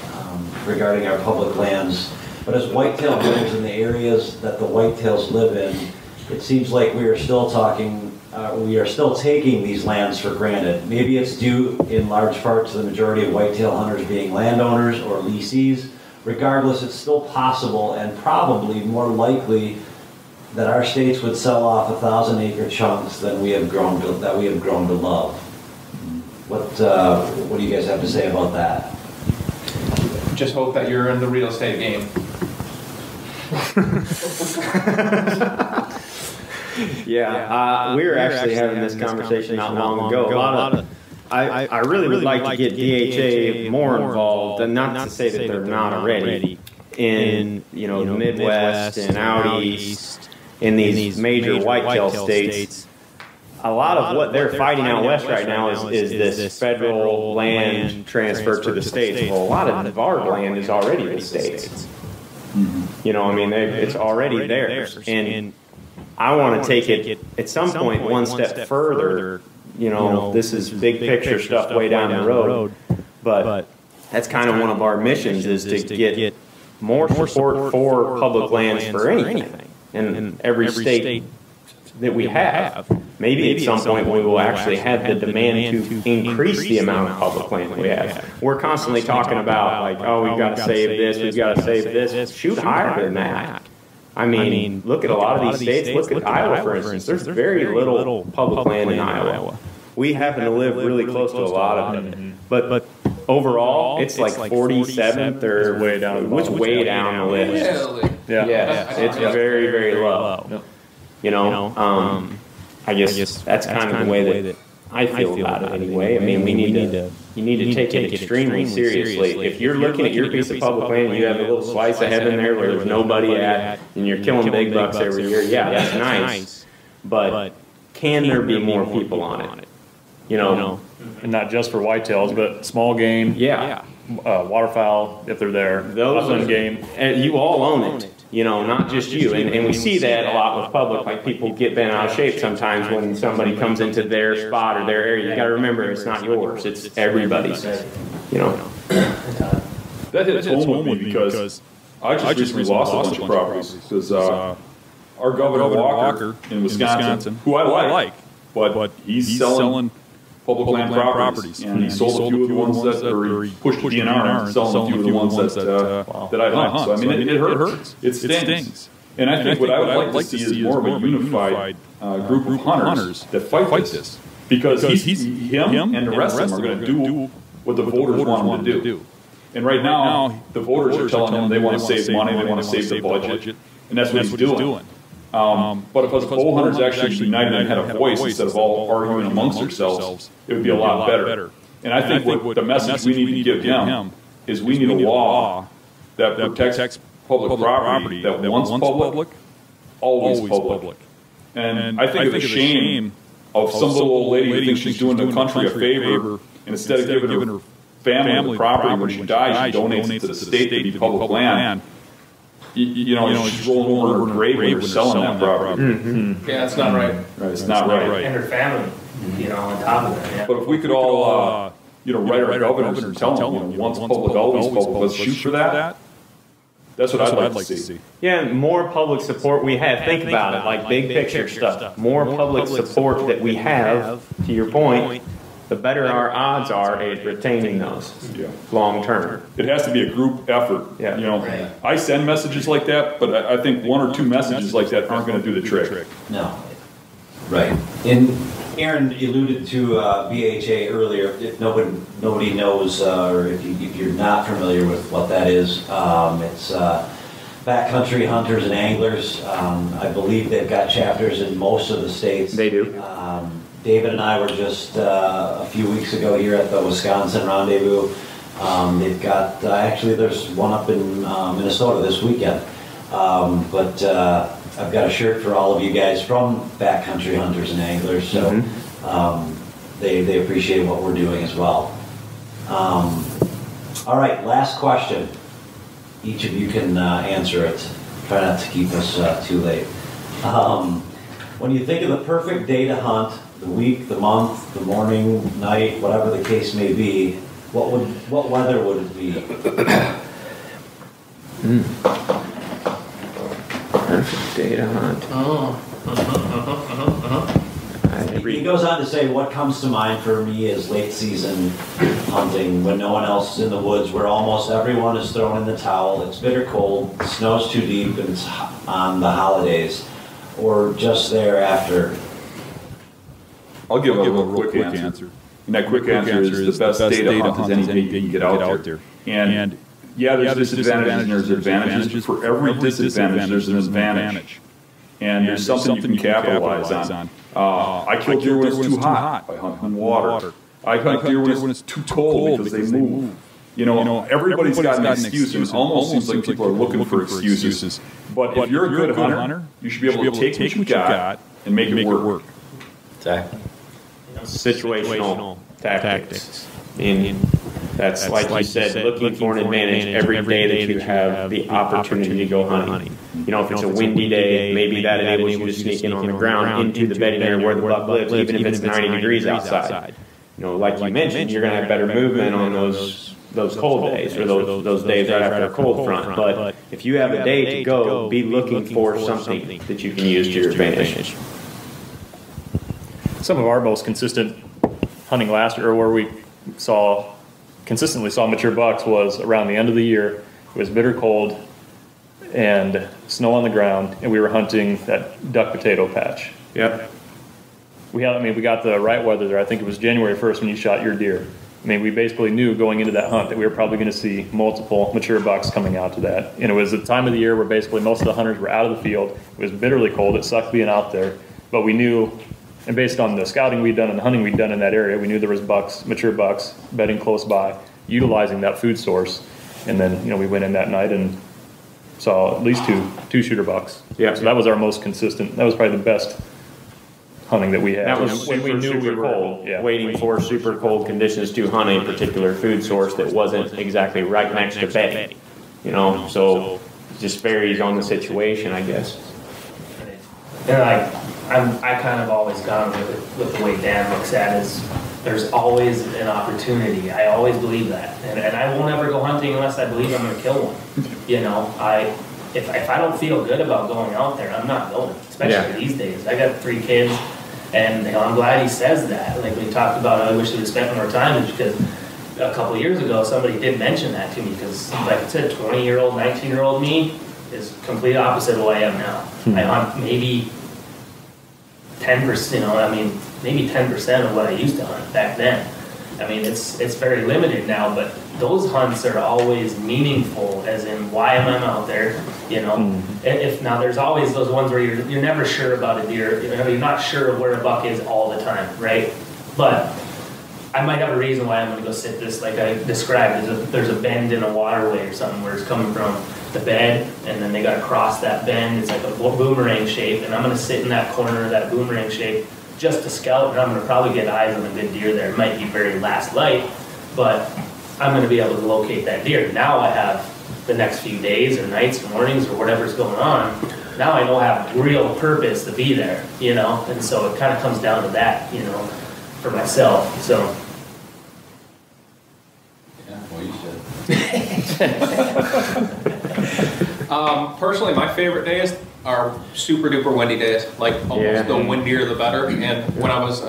regarding our public lands. But as whitetail hunters in the areas that the whitetails live in, it seems like we are still taking these lands for granted. Maybe it's due in large part to the majority of whitetail hunters being landowners or lessees. Regardless, it's still possible and probably more likely that our states would sell off 1,000-acre chunks than we have grown to love. What do you guys have to say about that? Just hope that you're in the real estate game. We were actually having this conversation not long ago. I really would like to get DHA more involved, and not to say that they're not already, in the Midwest and out east, in these major whitetail states. A lot of what they're fighting out west right now is this federal land transfer to the states. Well, a lot of our land is already the states. You know, I mean, it's already theirs. And I want to take it at some point one step further. You know, this is big picture stuff way down the road. But that's kind of one of our missions is to get more support for public lands for anything in every state that we have. Maybe at some point we will actually have the demand to increase the amount of public land we have. We're constantly talking about like, oh, we've got to save this, we've got to save this. Shoot higher than that. I mean, look at a lot of these states. Look at Iowa, for instance. There's very little public land in Iowa. We happen to live really close to a lot of it. But overall, it's like 47th or way down. It's way down the list. Yeah, it's very, very low. You know, I guess that's kind of the way that I feel about it anyway. I mean, you need to take it extremely seriously. If you're looking at your piece of public land, you have a little slice of heaven there where there's nobody at, and you're killing big bucks every year. Yeah, that's nice. But can there be more people on it? You know, and not just for whitetails, but small game. Yeah. Waterfowl, if they're there. Those game. And you all own it. You know, not just you. And we see that a lot with public. Like people get bent out of shape sometimes when somebody comes into their spot or their area. You got to remember, it's not yours. It's everybody's. You know. That hits home with me because I just recently lost a bunch of properties because our Governor Walker in Wisconsin, who I like, but he's selling public land properties, and he sold a few of the ones that, or he pushed DNR and selling a few of the ones that I hunt. So I mean, it hurts. It stings. And I think what I would like to see is more of a unified group of hunters that fight this, because him and the rest of them are going to do what the voters want them to do. And right now, the voters are telling him they want to save money, they want to save the budget, and that's what he's doing. But if us bow hunters actually united and had a voice instead of all arguing amongst ourselves, it would be a lot better. And I think what the message we need to give him is we need a law that protects public property, that once public, always public. And I think it's a shame of some little old lady who thinks she's doing the country a favor, and instead of giving her family the property when she dies, she donates it to the state to be public land. You know, she's rolling over her grave when they're selling that property. Yeah, that's not right. Right, it's not right. And her family, you know, on top of that. Yeah. But if we could all, you know, write our governors and tell them, you know, once public, always public, let's shoot for that. That's what I'd like to see. Yeah, more public support we have. Think about it, like big picture stuff. More public support that we have, to your point, the better our odds are at retaining those long term. It has to be a group effort. Yeah. You know, I send messages like that, but I think one or two messages like that aren't going to do the trick. No. Right. And Aaron alluded to BHA earlier. If nobody knows, or if you're not familiar with what that is, it's backcountry hunters and anglers. I believe they've got chapters in most of the states. They do. David and I were just a few weeks ago here at the Wisconsin Rendezvous. They've got, actually there's one up in Minnesota this weekend. But I've got a shirt for all of you guys from backcountry hunters and anglers, so they appreciate what we're doing as well. All right, last question. Each of you can answer it. Try not to keep us too late. When you think of the perfect day to hunt, the week, the month, the morning, night, whatever the case may be, what weather would it be? Perfect day to hunt. He goes on to say, what comes to mind for me is late season hunting when no one else is in the woods, where almost everyone is thrown in the towel. It's bitter cold, the snow's too deep, and it's on the holidays, or just thereafter. I'll give a real quick answer. And that quick answer is the best day to hunt is any day you can get out there. And yeah, there's disadvantages and there's advantages. For every disadvantage, there's an advantage. And there's something you can capitalize on. I kill deer when it's too hot by hunting water. I hunt deer when it's too cold because they move. You know, everybody's got an excuse, and it almost seems like people are looking for excuses. But if you're a good hunter, you should be able to take what you got and make it work. Exactly. Situational tactics. That's like you said, looking for an advantage every day that you have the opportunity to go hunting. You know, if it's a windy day, maybe that enables you to sneak in on the ground into the bedding area where the buck lives, even if it's 90 degrees outside. You know, like you mentioned, you're going to have better movement on those cold days or those days right after a cold front. But if you have a day to go, be looking for something that you can use to your advantage. Some of our most consistent hunting last year, or where we consistently saw mature bucks, was around the end of the year. It was bitter cold and snow on the ground, and we were hunting that duck potato patch. Yep. We got the right weather there. I think it was January 1st when you shot your deer. I mean, we basically knew going into that hunt that we were probably going to see multiple mature bucks coming out to that. And it was the time of the year where basically most of the hunters were out of the field. It was bitterly cold. It sucked being out there. But we knew, and based on the scouting we'd done and the hunting we'd done in that area, we knew there was bucks, mature bucks, bedding close by, utilizing that food source. And then, you know, we went in that night and saw at least two shooter bucks. Yeah. So that was our most consistent. That was probably the best hunting that we had. That was when we knew super we were cold. Yeah. Waiting for super cold conditions to hunt a particular food source that wasn't exactly right next to bedding. You know, so it just varies on the situation, I guess. And I kind of always gone with the way Dan looks at it is there's always an opportunity. I always believe that, and I won't ever go hunting unless I believe I'm going to kill one. You know, if I don't feel good about going out there, I'm not going. Especially these days. I got 3 kids, and you know, I'm glad he says that. Like we talked about, I wish we would spent more time because a couple of years ago somebody did mention that to me because, like I said, 20-year-old, 19-year-old me is complete opposite of who I am now. I hunt maybe 10%, you know, I mean, maybe 10% of what I used to hunt back then. I mean, it's very limited now, but those hunts are always meaningful, as in why am I out there, you know? If now there's always those ones where you're never sure about a deer, you know, you're not sure of where a buck is all the time, right? But I might have a reason why I'm going to go sit this, like I described. There's a bend in a waterway or something where it's coming from the bed, and then they got to cross that bend. It's like a boomerang shape, and I'm going to sit in that corner of that boomerang shape just to scout, and I'm going to probably get eyes on a good deer there. It might be very last light, but I'm going to be able to locate that deer. Now I have the next few days or nights or mornings or whatever's going on. Now I know I have real purpose to be there, you know, and so it kind of comes down to that, you know, for myself. So. Yeah, well, you said. Personally, my favorite days are super duper windy days, like almost the windier the better. And when I was,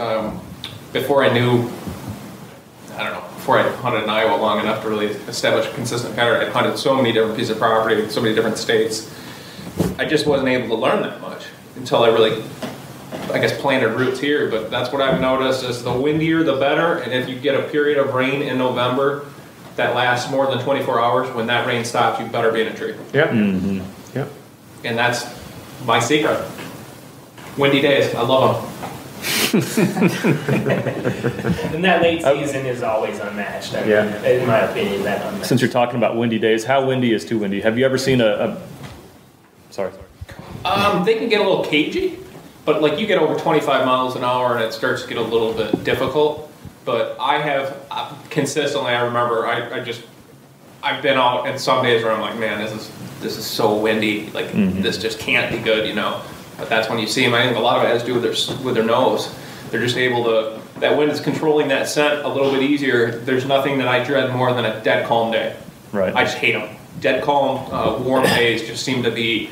before I knew, I don't know, before I hunted in Iowa long enough to really establish a consistent pattern, I hunted so many different pieces of property, so many different states. I just wasn't able to learn that much until I really, I guess, planted roots here. But that's what I've noticed is the windier the better. And if you get a period of rain in November that lasts more than 24 hours, when that rain stops, you better be in a tree. Yep. Yep. And that's my secret. Windy days, I love them. And that late season is always unmatched. I mean, in my opinion, that unmatched. Since you're talking about windy days, how windy is too windy? Have you ever seen Sorry. They can get a little cagey, but like you get over 25 miles an hour and it starts to get a little bit difficult. But I have consistently, I remember, I've been out and some days where I'm like, man, this is so windy, like this just can't be good, you know. But that's when you see them. I think a lot of it has to do with their nose. They're just able to, that wind is controlling that scent a little bit easier. There's nothing that I dread more than a dead calm day. Right. I just hate them. Dead calm, warm days just seem to be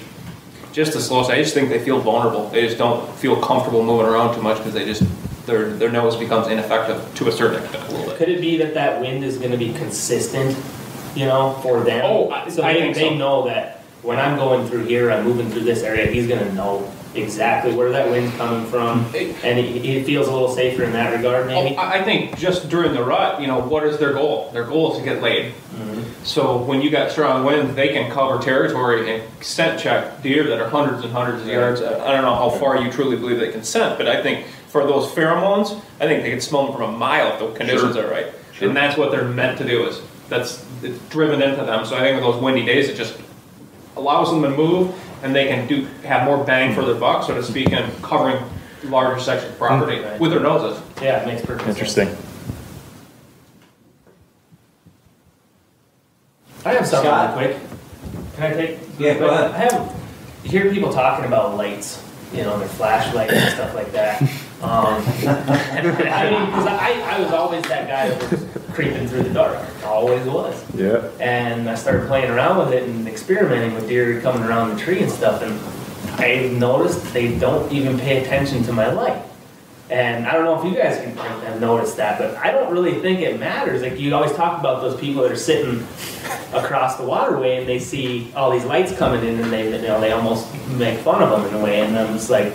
just the slowest. I just think they feel vulnerable. They just don't feel comfortable moving around too much because they just, their nose becomes ineffective to a certain extent a little bit. Could it be that wind is going to be consistent, you know, for them? Oh, so I think they know that when I'm going through here, I'm moving through this area, he's going to know exactly where that wind's coming from, and he feels a little safer in that regard, maybe? I think just during the rut, you know, what is their goal? Their goal is to get laid. So when you got strong winds, they can cover territory and scent check deer that are hundreds and hundreds of yards. I don't know how far you truly believe they can scent, but I think for those pheromones, I think they can smell them from a mile if the conditions are right. And that's what they're meant to do, is it's driven into them. So I think with those windy days, it just allows them to move, and they can have more bang for their buck, so to speak, and covering larger sections of property with their noses. Yeah, it makes perfect sense. Interesting. I have something Scott? real quick. Can I take? Yeah, go ahead. You hear people talking about lights, their flashlights and stuff like that. I mean, because I was always that guy that was creeping through the dark. Always was. Yeah. And I started playing around with it and experimenting with deer coming around the tree and stuff. And I noticed they don't even pay attention to my light. And I don't know if you guys have noticed that, but I don't really think it matters. Like, you always talk about those people that are sitting across the waterway and they see all these lights coming in and they almost make fun of them in a way. And I'm just like,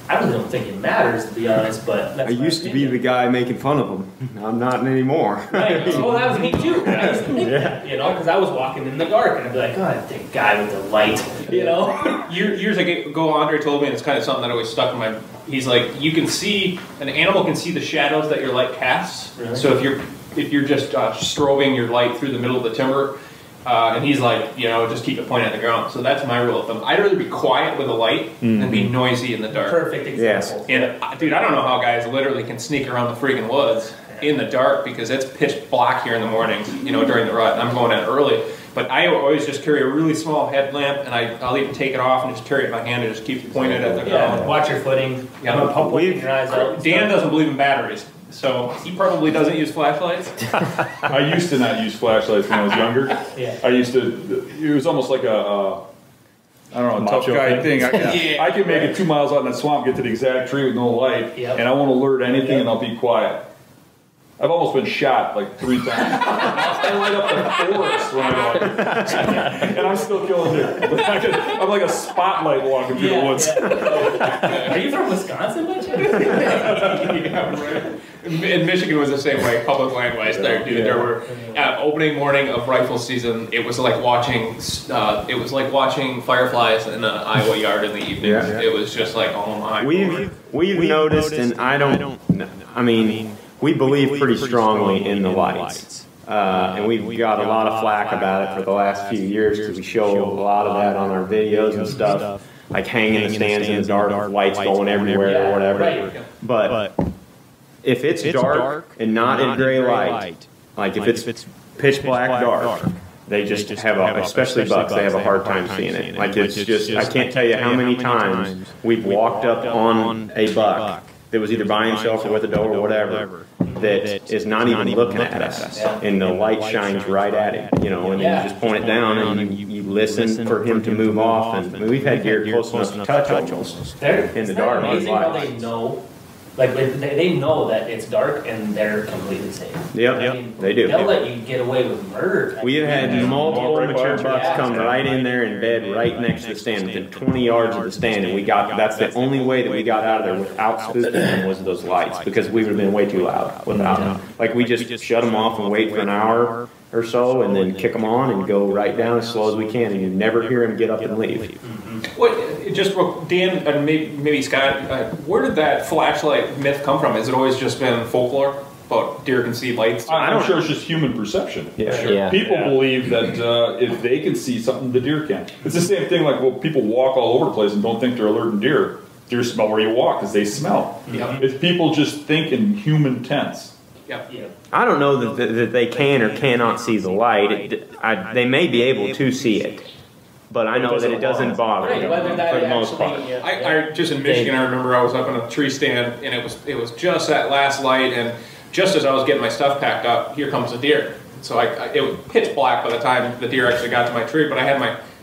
I really don't think it matters, to be honest, but that's I used to be the guy making fun of them. I'm not anymore. Right. Well, that was me too. I used to think that, because I was walking in the dark and I'd be like, oh, that guy with the light, Years ago, Andre told me, and it's kind of something that always stuck in my. He's like, you can see an animal can see the shadows that your light casts. Really? So if you're just strobing your light through the middle of the timber. And he's like, just keep it pointed at the ground. So that's my rule of thumb. I'd rather be quiet with a light than be noisy in the dark. Perfect example. Yes. And dude, I don't know how guys literally can sneak around the freaking woods in the dark because it's pitch black here in the mornings, during the rut. And I'm going in early. But I always just carry a really small headlamp, and I'll even take it off and just carry it in my hand and just keep it pointed at the ground. Watch your footing. Poking your eyes out. Dan doesn't believe in batteries. So he probably doesn't use flashlights. I used to not use flashlights when I was younger. Yeah. I used to. It was almost like a tough guy thing. I can make it 2 miles out in the swamp, get to the exact tree with no light, and I won't alert anything, and I'll be quiet. I've almost been shot like 3 times. I light up the forest when I go out. And I'm still killing it. I'm like a spotlight walking through the woods. Are you from Wisconsin, by chance? Yeah, right. In Michigan was the same way, public land wise there, dude. There were opening morning of rifle season. It was like watching fireflies in an Iowa yard in the evenings. Yeah. It was just like, oh my. We've noticed, and I mean, we believe pretty strongly in the lights. And we've got a lot of flack about it for the last few years because we show a lot of that on our videos and stuff, like hanging the stands in the dark, lights going everywhere or whatever. Right. But if it's dark and not in gray light, like if it's pitch black dark, they just have, especially bucks, they have a hard time seeing it. Like it's just, I can't tell you how many times we've walked up on a buck that was either by himself or with a doe or whatever, that is not even looking at us, and the light shines right at him, and then you just point it down and you listen for him to move off. And I mean, we've had deer close enough to touch almost in the dark. It's amazing how they know. Like, they know that it's dark and they're completely safe. Yep, they do. They'll let you get away with murder. We've had multiple mature bucks come right in there in bed right next to the stand, within 20 yards of the stand, and that's the only way that we got out of there without spooking them was those lights, because we would have been way too loud without them. Like, we just shut them off and wait for an hour or so, and then kick them on and go right down as slow as we can, and you never hear them get up and leave. Dan, and maybe Scott, where did that flashlight myth come from? Has it always just been folklore about deer can see lights? I'm sure it's just human perception. People believe that if they can see something, the deer can. It's the same thing like, people walk all over the place and don't think they're alerting deer. Deer smell where you walk because they smell. It's people just think in human tense. I don't know that they can or cannot see the light. They may be able to see it, but I know that it doesn't bother them for the most part. I just in Michigan, I remember I was up in a tree stand, and it was just that last light, and just as I was getting my stuff packed up, here comes a deer. So it was pitch black by the time the deer actually got to my tree, but I had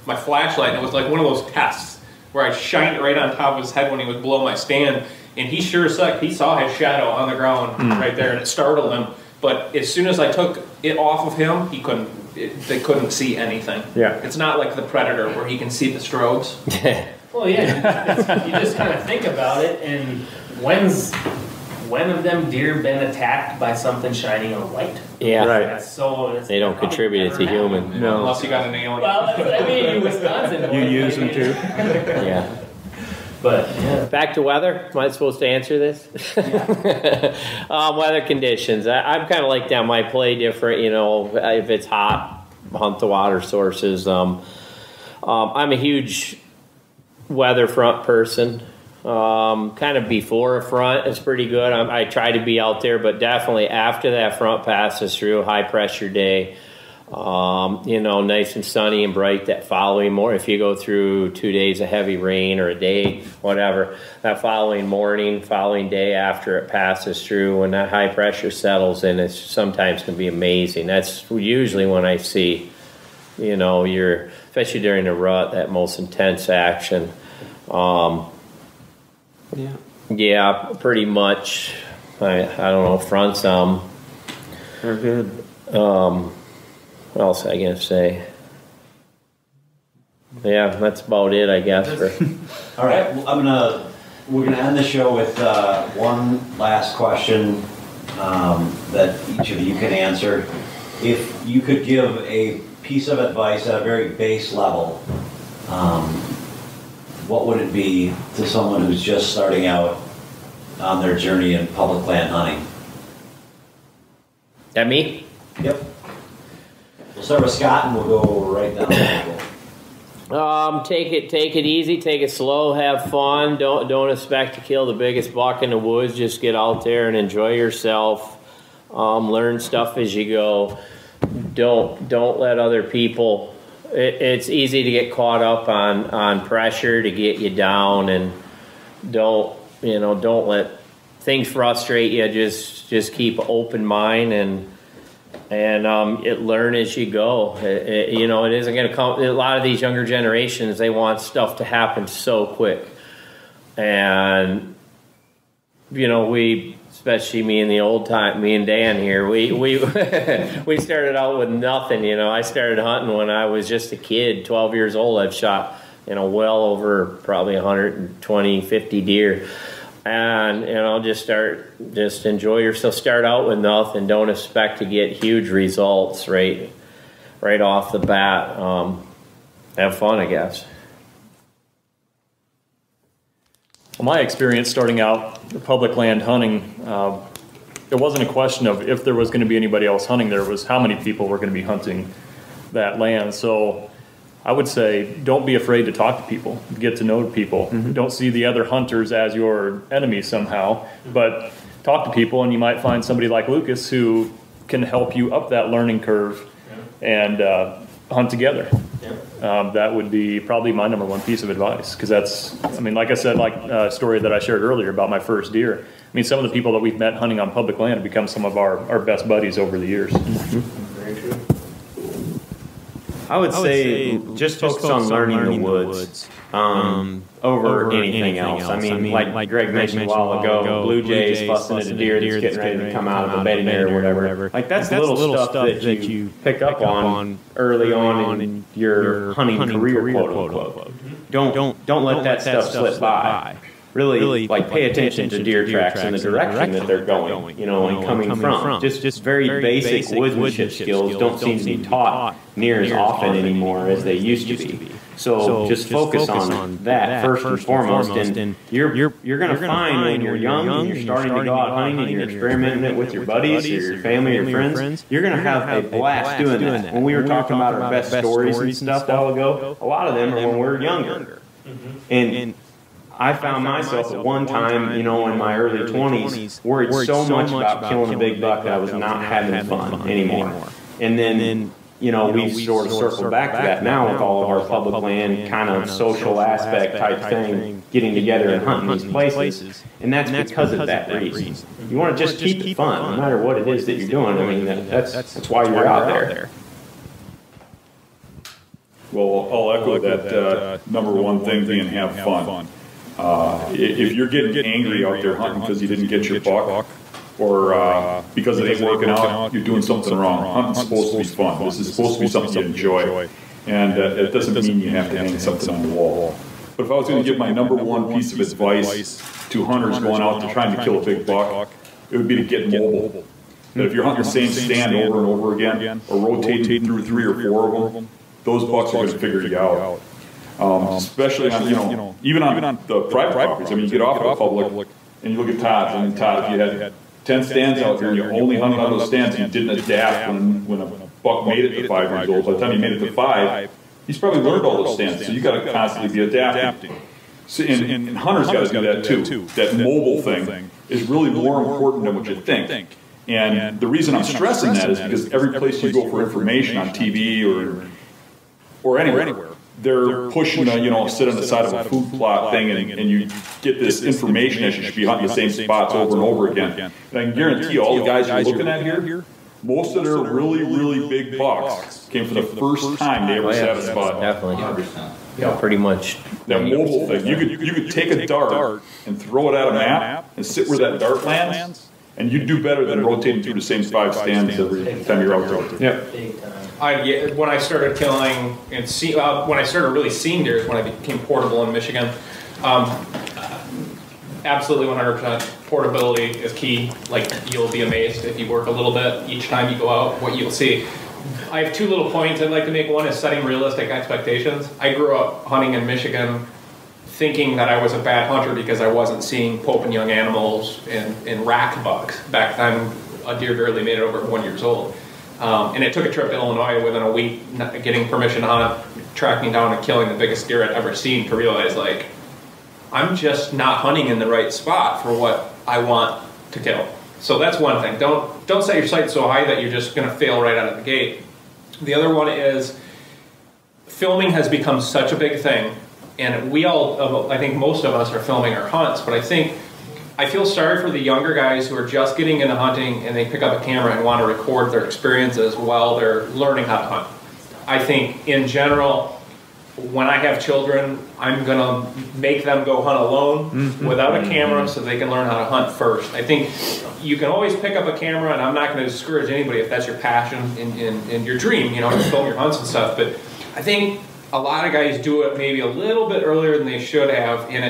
my flashlight, and it was like one of those tests where I shined it right on top of his head when he was below my stand, and he sure as heck, he saw his shadow on the ground right there, and it startled him. But as soon as I took it off of him, they couldn't see anything. It's not like the Predator where he can see the strobes. Well, you just kind of think about it, and when have them deer been attacked by something shining a light? They don't contribute to human. No. Unless you got an alien. Well, I mean, in Wisconsin. You use them too? But back to weather. Am I supposed to answer this? Weather conditions. I'm kind of like that. Might play different. If it's hot, hunt the water sources. I'm a huge weather front person. Kind of before a front is pretty good. I try to be out there, but definitely after that front passes through, high pressure day, You know, nice and sunny and bright that following morning. If you go through 2 days of heavy rain or a day, whatever, that following morning, following day after it passes through, when that high pressure settles in, it sometimes can be amazing. That's usually when I see, you know, especially during the rut, that most intense action. Yeah, pretty much. I don't know, front some. They're good. What else was I gonna say? Yeah, that's about it, I guess. All right, well, we're gonna end the show with one last question that each of you can answer. If you could give a piece of advice at a very base level, what would it be to someone who's just starting out on their journey in public land hunting? That me? Yep. We'll start with Scott and we'll go right down the middle. Take it easy, take it slow, have fun. Don't expect to kill the biggest buck in the woods. Just get out there and enjoy yourself. Learn stuff as you go. Don't let other people. It's easy to get caught up on pressure to get you down, and don't let things frustrate you. Just keep an open mind and learn as you go. It isn't going to come. A lot of these younger generations, they want stuff to happen so quick, and especially me and Dan here, we we started out with nothing. I started hunting when I was just a kid, 12 years old. I've shot well over probably 120, 50 deer. And just enjoy yourself. Start out with nothing. Don't expect to get huge results right off the bat. Have fun, I guess. Well, my experience starting out public land hunting, it wasn't a question of if there was going to be anybody else hunting there. It was how many people were going to be hunting that land. So I would say don't be afraid to talk to people, get to know people. Mm-hmm. Don't see the other hunters as your enemy somehow, but talk to people, and you might find somebody like Lucas who can help you up that learning curve and hunt together. That would be probably my number one piece of advice, because like I said, a story that I shared earlier about my first deer. Some of the people that we've met hunting on public land have become some of our best buddies over the years. Mm-hmm. Very true. I would say just focus on learning the woods over anything else. Like Greg mentioned a while ago, blue jays fussing at a deer that's getting ready to come out of a bedding area or whatever. Like that's little stuff that you pick up on early on in your hunting career, quote unquote. Don't let that stuff slip by. Really, pay attention to deer tracks and the direction that they're going, and coming from. Just very basic woodsmanship skills don't seem to be taught near as often anymore as they used to be. So just focus on that first and foremost. And you're going to find when you're young and you're starting to go out hunting and you're experimenting it with your buddies or your family or friends, you're going to have a blast doing that. When we were talking about our best stories and stuff a while ago, a lot of them are when we're younger. And I found myself at one time, in my early 20s, worried so much about killing a big buck that I was not having fun anymore. And then, we've sort of circled back to that now with all of our public land kind of social aspect type thing, getting together and hunting these places. And that's because of that reason. You want to just keep it fun, no matter what it is that you're doing. That's why you're out there. Well, I'll echo that number one thing being have fun. If you're getting angry out there hunting because you didn't get your buck, or because it ain't working out, you're doing something wrong. Hunting's supposed to be fun. This is supposed to be something you enjoy. And it doesn't mean you have to hang something on the wall. But if I was going to give my number one piece of advice to hunters going out to trying to kill a big buck, it would be to get mobile. That if you're hunting the same stand over and over again, or rotating through 3 or 4 of them, those bucks are going to figure you out. Especially on, even on the private properties. You get off of the public and you look at Todd. Todd, if you had 10 stands out here and you're only hunting on those stands and you didn't adapt when a buck made it to 5 years old, by the time he made it to 5, he's probably learned all those stands. So you got to constantly be adapting. So, and hunters got to do that too. That mobile thing is really more important than what you think. And the reason I'm stressing that is because every place you go for information on TV or anywhere, they're pushing to, sit on the side of a food plot thing, and you get this information that you should be hunting the same spots over and over again. And I can guarantee you, all the guys you're looking at here, most of their really, really big bucks came for the first time they ever sat a spot. Definitely. 100%. Yeah, pretty much. That mobile thing, you could take a dart and throw it at a map and sit where that dart lands, and you do better than rotating through the same 5 stands every time you're out there. Yep. When I started killing and when I started really seeing deer is when I became portable in Michigan. Absolutely 100% portability is key. Like, you'll be amazed if you work a little bit each time you go out what you'll see. I have 2 little points I'd like to make. One is setting realistic expectations. I grew up hunting in Michigan thinking that I was a bad hunter because I wasn't seeing pope and young animals and rack bucks. Back then, a deer barely made it over 1 year old. And it took a trip to Illinois within a week, getting permission to hunt, tracking down and killing the biggest deer I'd ever seen, to realize, like, I'm just not hunting in the right spot for what I want to kill. So that's one thing. Don't set your sights so high that you're just going to fail right out of the gate. The other one is filming has become such a big thing, and I think most of us are filming our hunts, but I feel sorry for the younger guys who are just getting into hunting and they pick up a camera and want to record their experiences while they're learning how to hunt. I think in general, when I have children, I'm going to make them go hunt alone without a camera so they can learn how to hunt first. I think you can always pick up a camera, and I'm not going to discourage anybody if that's your passion and your dream, to film your hunts and stuff. But I think a lot of guys do it maybe a little bit earlier than they should have, and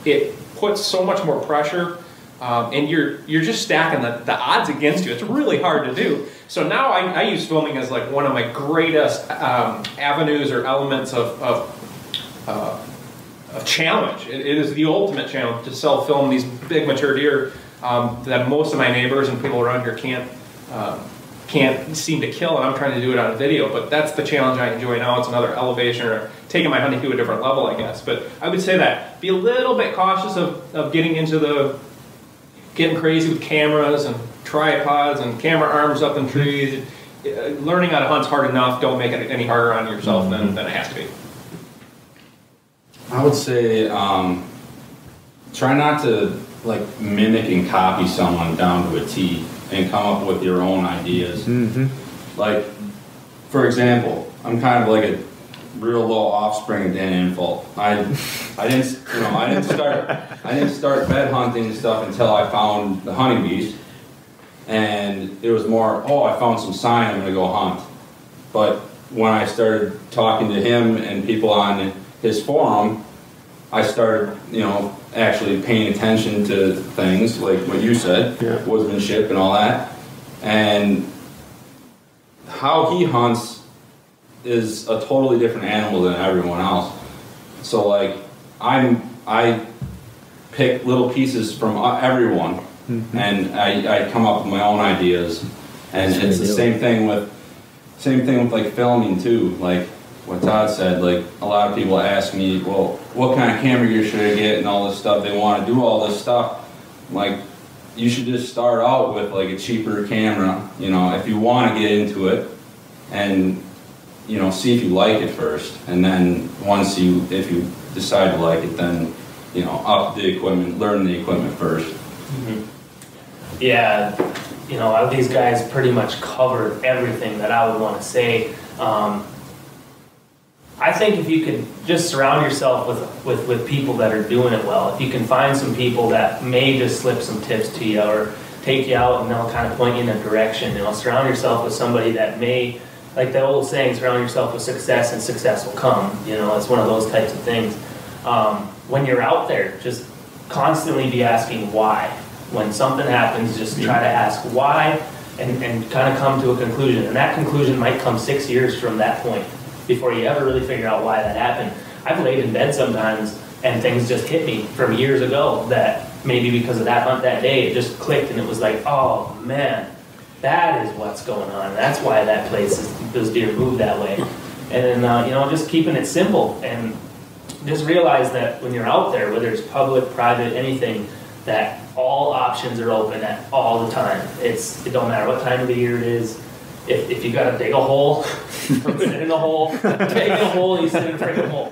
it puts so much more pressure, and you're just stacking the odds against you. It's really hard to do. So now I use filming as like one of my greatest avenues or elements of challenge. It is the ultimate challenge to self-film these big mature deer that most of my neighbors and people around here can't seem to kill, and I'm trying to do it on video. But that's the challenge I enjoy now. It's another elevation, or taking my hunting to a different level, I guess. But I would say that be a little bit cautious of getting crazy with cameras and tripods and camera arms up in trees. Learning how to hunt's hard enough. Don't make it any harder on yourself than it has to be. I would say try not to mimic and copy someone down to a T and come up with your own ideas. Like, for example, I'm kind of like a real low offspring of Dan Infalt. I didn't start bed hunting and stuff until I found the hunting beast, and it was more, I found some sign, I'm gonna go hunt. But when I started talking to him and people on his forum, I started, actually paying attention to things like what you said, woodsmanship and all that, and how he hunts is a totally different animal than everyone else. So I pick little pieces from everyone, and I come up with my own ideas, and it's the same thing with like filming too. Like what Todd said, like a lot of people ask me, well, what kind of camera gear should I get and all this stuff. They want to do all this stuff. Like, you should just start out with like a cheaper camera, if you want to get into it, and see if you like it first, and then if you decide to like it, then up the equipment, learn the equipment first. Yeah, these guys pretty much covered everything that I would want to say. I think if you could just surround yourself with people that are doing it well, if you can find some people that may just slip some tips to you or take you out and they'll kind of point you in a direction, surround yourself with somebody that may, like the old saying, surround yourself with success and success will come. It's one of those types of things. When you're out there, just constantly be asking why. When something happens, just try to ask why and kind of come to a conclusion. And that conclusion might come 6 years from that point before you ever really figure out why that happened. I've laid in bed sometimes and things just hit me from years ago that maybe because of that hunt that day, it just clicked and it was like, oh man, that is what's going on. That's why that those deer move that way. And then, just keeping it simple and just realize that when you're out there, whether it's public, private, anything, that all options are open at all the time. It don't matter what time of the year it is. If you gotta dig a hole, put it in a hole, dig a hole, you sit in a freaking hole.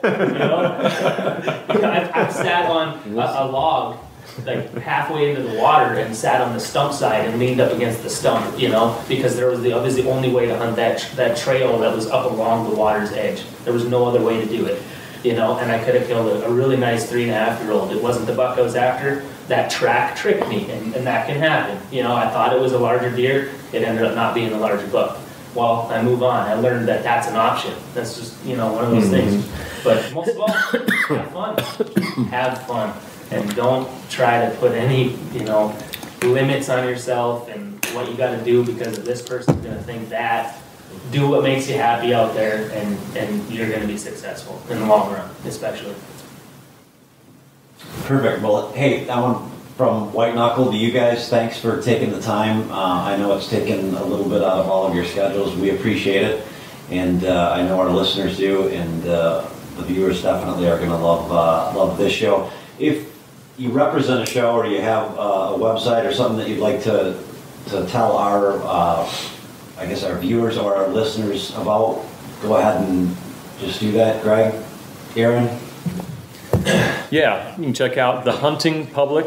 I've sat on a log like halfway into the water and sat on the stump side and leaned up against the stump, because that was the only way to hunt that trail that was up along the water's edge. There was no other way to do it, and I could have killed a really nice 3.5-year-old. It wasn't the buck I was after. That track tricked me, and that can happen. I thought it was a larger deer. It ended up not being a larger buck. Well, I move on. I learned that that's an option. That's just, one of those things. But most of all, have fun. Have fun. And don't try to put any, limits on yourself and what you got to do because this person's going to think that. Do what makes you happy out there, and you're going to be successful in the long run, especially. Perfect. Well, hey, that one from White Knuckle to you guys. Thanks for taking the time. I know it's taken a little bit out of all of your schedules. We appreciate it, and I know our listeners do, and the viewers definitely are going to love this show. If you represent a show or you have a website or something that you'd like to tell our, our viewers or our listeners about, go ahead and just do that, Greg, Aaron. Yeah, you can check out The Hunting Public.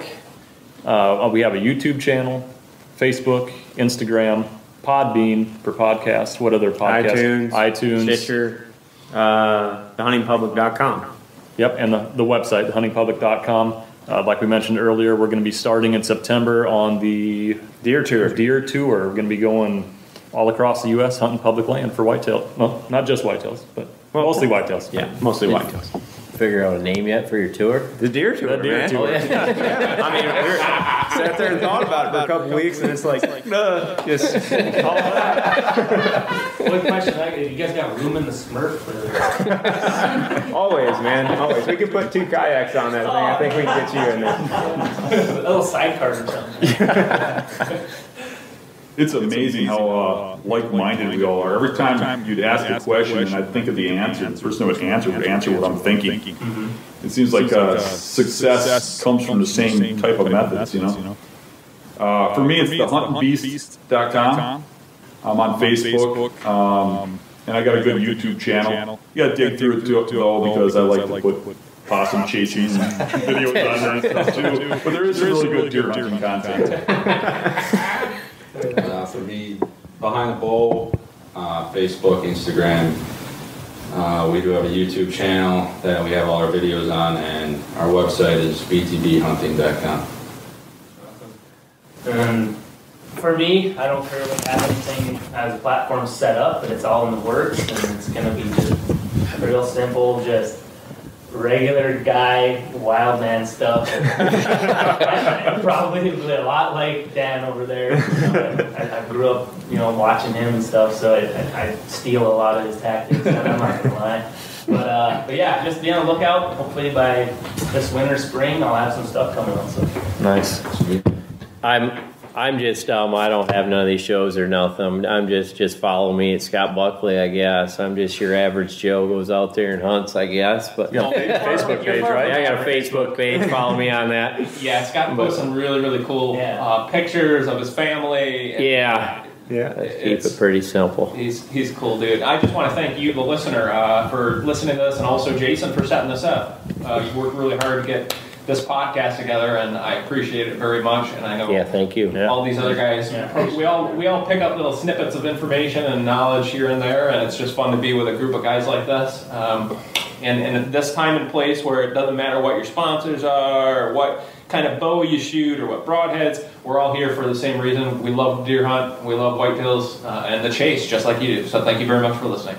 We have a YouTube channel, Facebook, Instagram, Podbean for podcasts. What other podcasts? iTunes. Stitcher, thehuntingpublic.com. Yep, and the website, thehuntingpublic.com. Like we mentioned earlier, we're going to be starting in September on the Deer Tour. We're going to be going all across the U.S. hunting public land for whitetail. Well, not just whitetails, but mostly whitetails. Yeah, mostly whitetails. Figure out a name yet for your tour? The Deer Tour, The Deer man. Tour. Yeah. I mean, we sat there and thought about it for a couple weeks, and it's like, just One question, you guys got room in the Smurf? always, man, always. We could put 2 kayaks on that thing. I think we can get you in there. A little sidecars or something. It's amazing how like-minded we all are. Every time you'd ask a question and I'd think of the answer, the person that would answer what I'm thinking. It seems like success comes from the same type of methods, For me, it's thehuntandbeast.com. I'm on Facebook, and I got a good YouTube channel. You got to dig through it though because I like to put possum chasing videos on there and stuff too. But there is really good deer hunting content. For me, Behind the Bow, Facebook, Instagram. We do have a YouTube channel that we have all our videos on, and our website is btbhunting.com. And for me, I don't care what anything as a platform set up, but it's all in the works, and it's going to be just real simple, just regular guy, wild man stuff. Probably a lot like Dan over there. I grew up, watching him and stuff, so I steal a lot of his tactics, and I'm not gonna lie. But yeah, just be on the lookout. Hopefully by this winter, spring, I'll have some stuff coming on. So. Nice. I'm just I don't have none of these shows or nothing. I'm just follow me at Scott Buckley, I guess. I'm just your average Joe, goes out there and hunts, I guess. But Facebook page, right? Yeah, I got a Facebook page. Follow me on that. Yeah, Scott posts some really, really cool pictures of his family. Yeah. Keep it pretty simple. He's a cool dude. I just want to thank you, the listener, for listening to this, and also Jason for setting this up. You worked really hard to get this podcast together, and I appreciate it very much. And I know thank you. All these other guys, we all pick up little snippets of information and knowledge here and there, and it's just fun to be with a group of guys like this. And at this time and place where it doesn't matter what your sponsors are, or what kind of bow you shoot, or what broadheads, we're all here for the same reason. We love deer hunt, we love whitetails, and the chase, just like you do. So thank you very much for listening.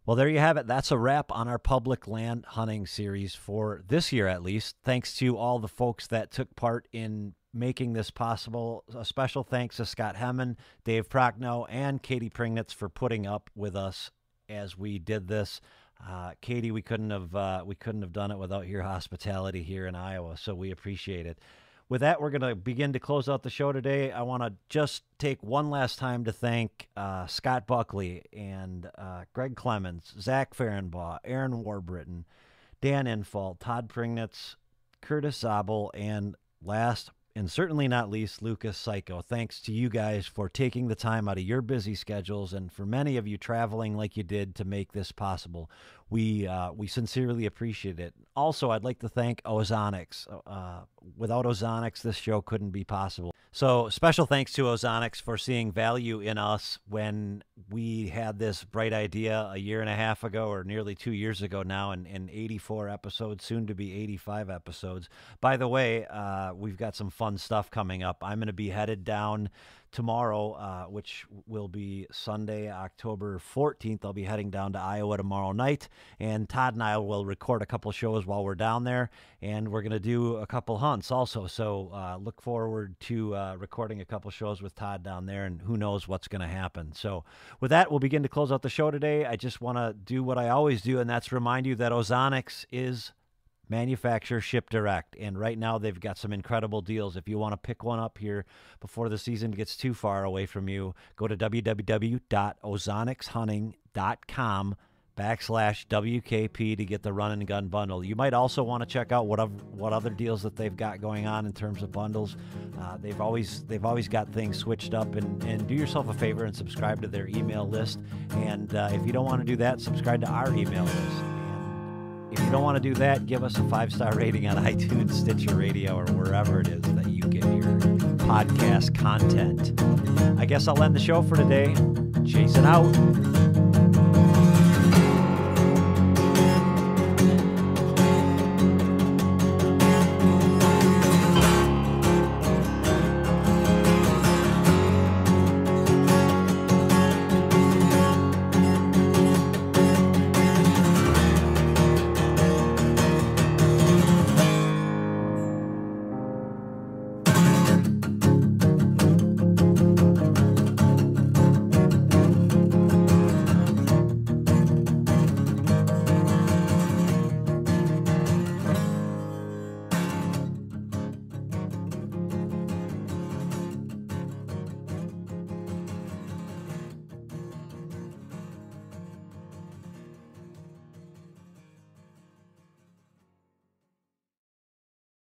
Well, there you have it. That's a wrap on our public land hunting series for this year, at least. Thanks to all the folks that took part in making this possible. A special thanks to Scott Hemmen, Dave Prochnow, and Katie Pringnitz for putting up with us as we did this. Katie, we couldn't have done it without your hospitality here in Iowa, so we appreciate it. With that, we're going to begin to close out the show today. I want to just take one last time to thank Scott Buckley and Greg Clemens, Zach Fehrenbaugh, Aaron Warbriton, Dan Infalt, Todd Pringnitz, Curtis Zabel, and last and certainly not least, Lucas Psycho. Thanks to you guys for taking the time out of your busy schedules and for many of you traveling like you did to make this possible. We sincerely appreciate it. Also, I'd like to thank Ozonics. Without Ozonics, this show couldn't be possible. So special thanks to Ozonics for seeing value in us when we had this bright idea a year and a half ago, or nearly 2 years ago now, in 84 episodes, soon to be 85 episodes. By the way, we've got some fun stuff coming up. I'm going to be headed down tomorrow, which will be Sunday, October 14th. I'll be heading down to Iowa tomorrow night, and Todd and I will record a couple shows while we're down there, and we're going to do a couple hunts also. So look forward to recording a couple shows with Todd down there, and who knows what's going to happen. So with that, we'll begin to close out the show today. I just want to do what I always do, and that's remind you that Ozonics is manufacture, ship direct, and right now they've got some incredible deals. If you want to pick one up here before the season gets too far away from you, go to www.ozonicshunting.com/WKP to get the run and gun bundle. You might also want to check out what other deals that they've got going on in terms of bundles. They've always got things switched up, and do yourself a favor and subscribe to their email list. And if you don't want to do that, subscribe to our email list. If you don't want to do that, give us a 5-star rating on iTunes, Stitcher Radio, or wherever it is that you get your podcast content. I guess I'll end the show for today. Jason out.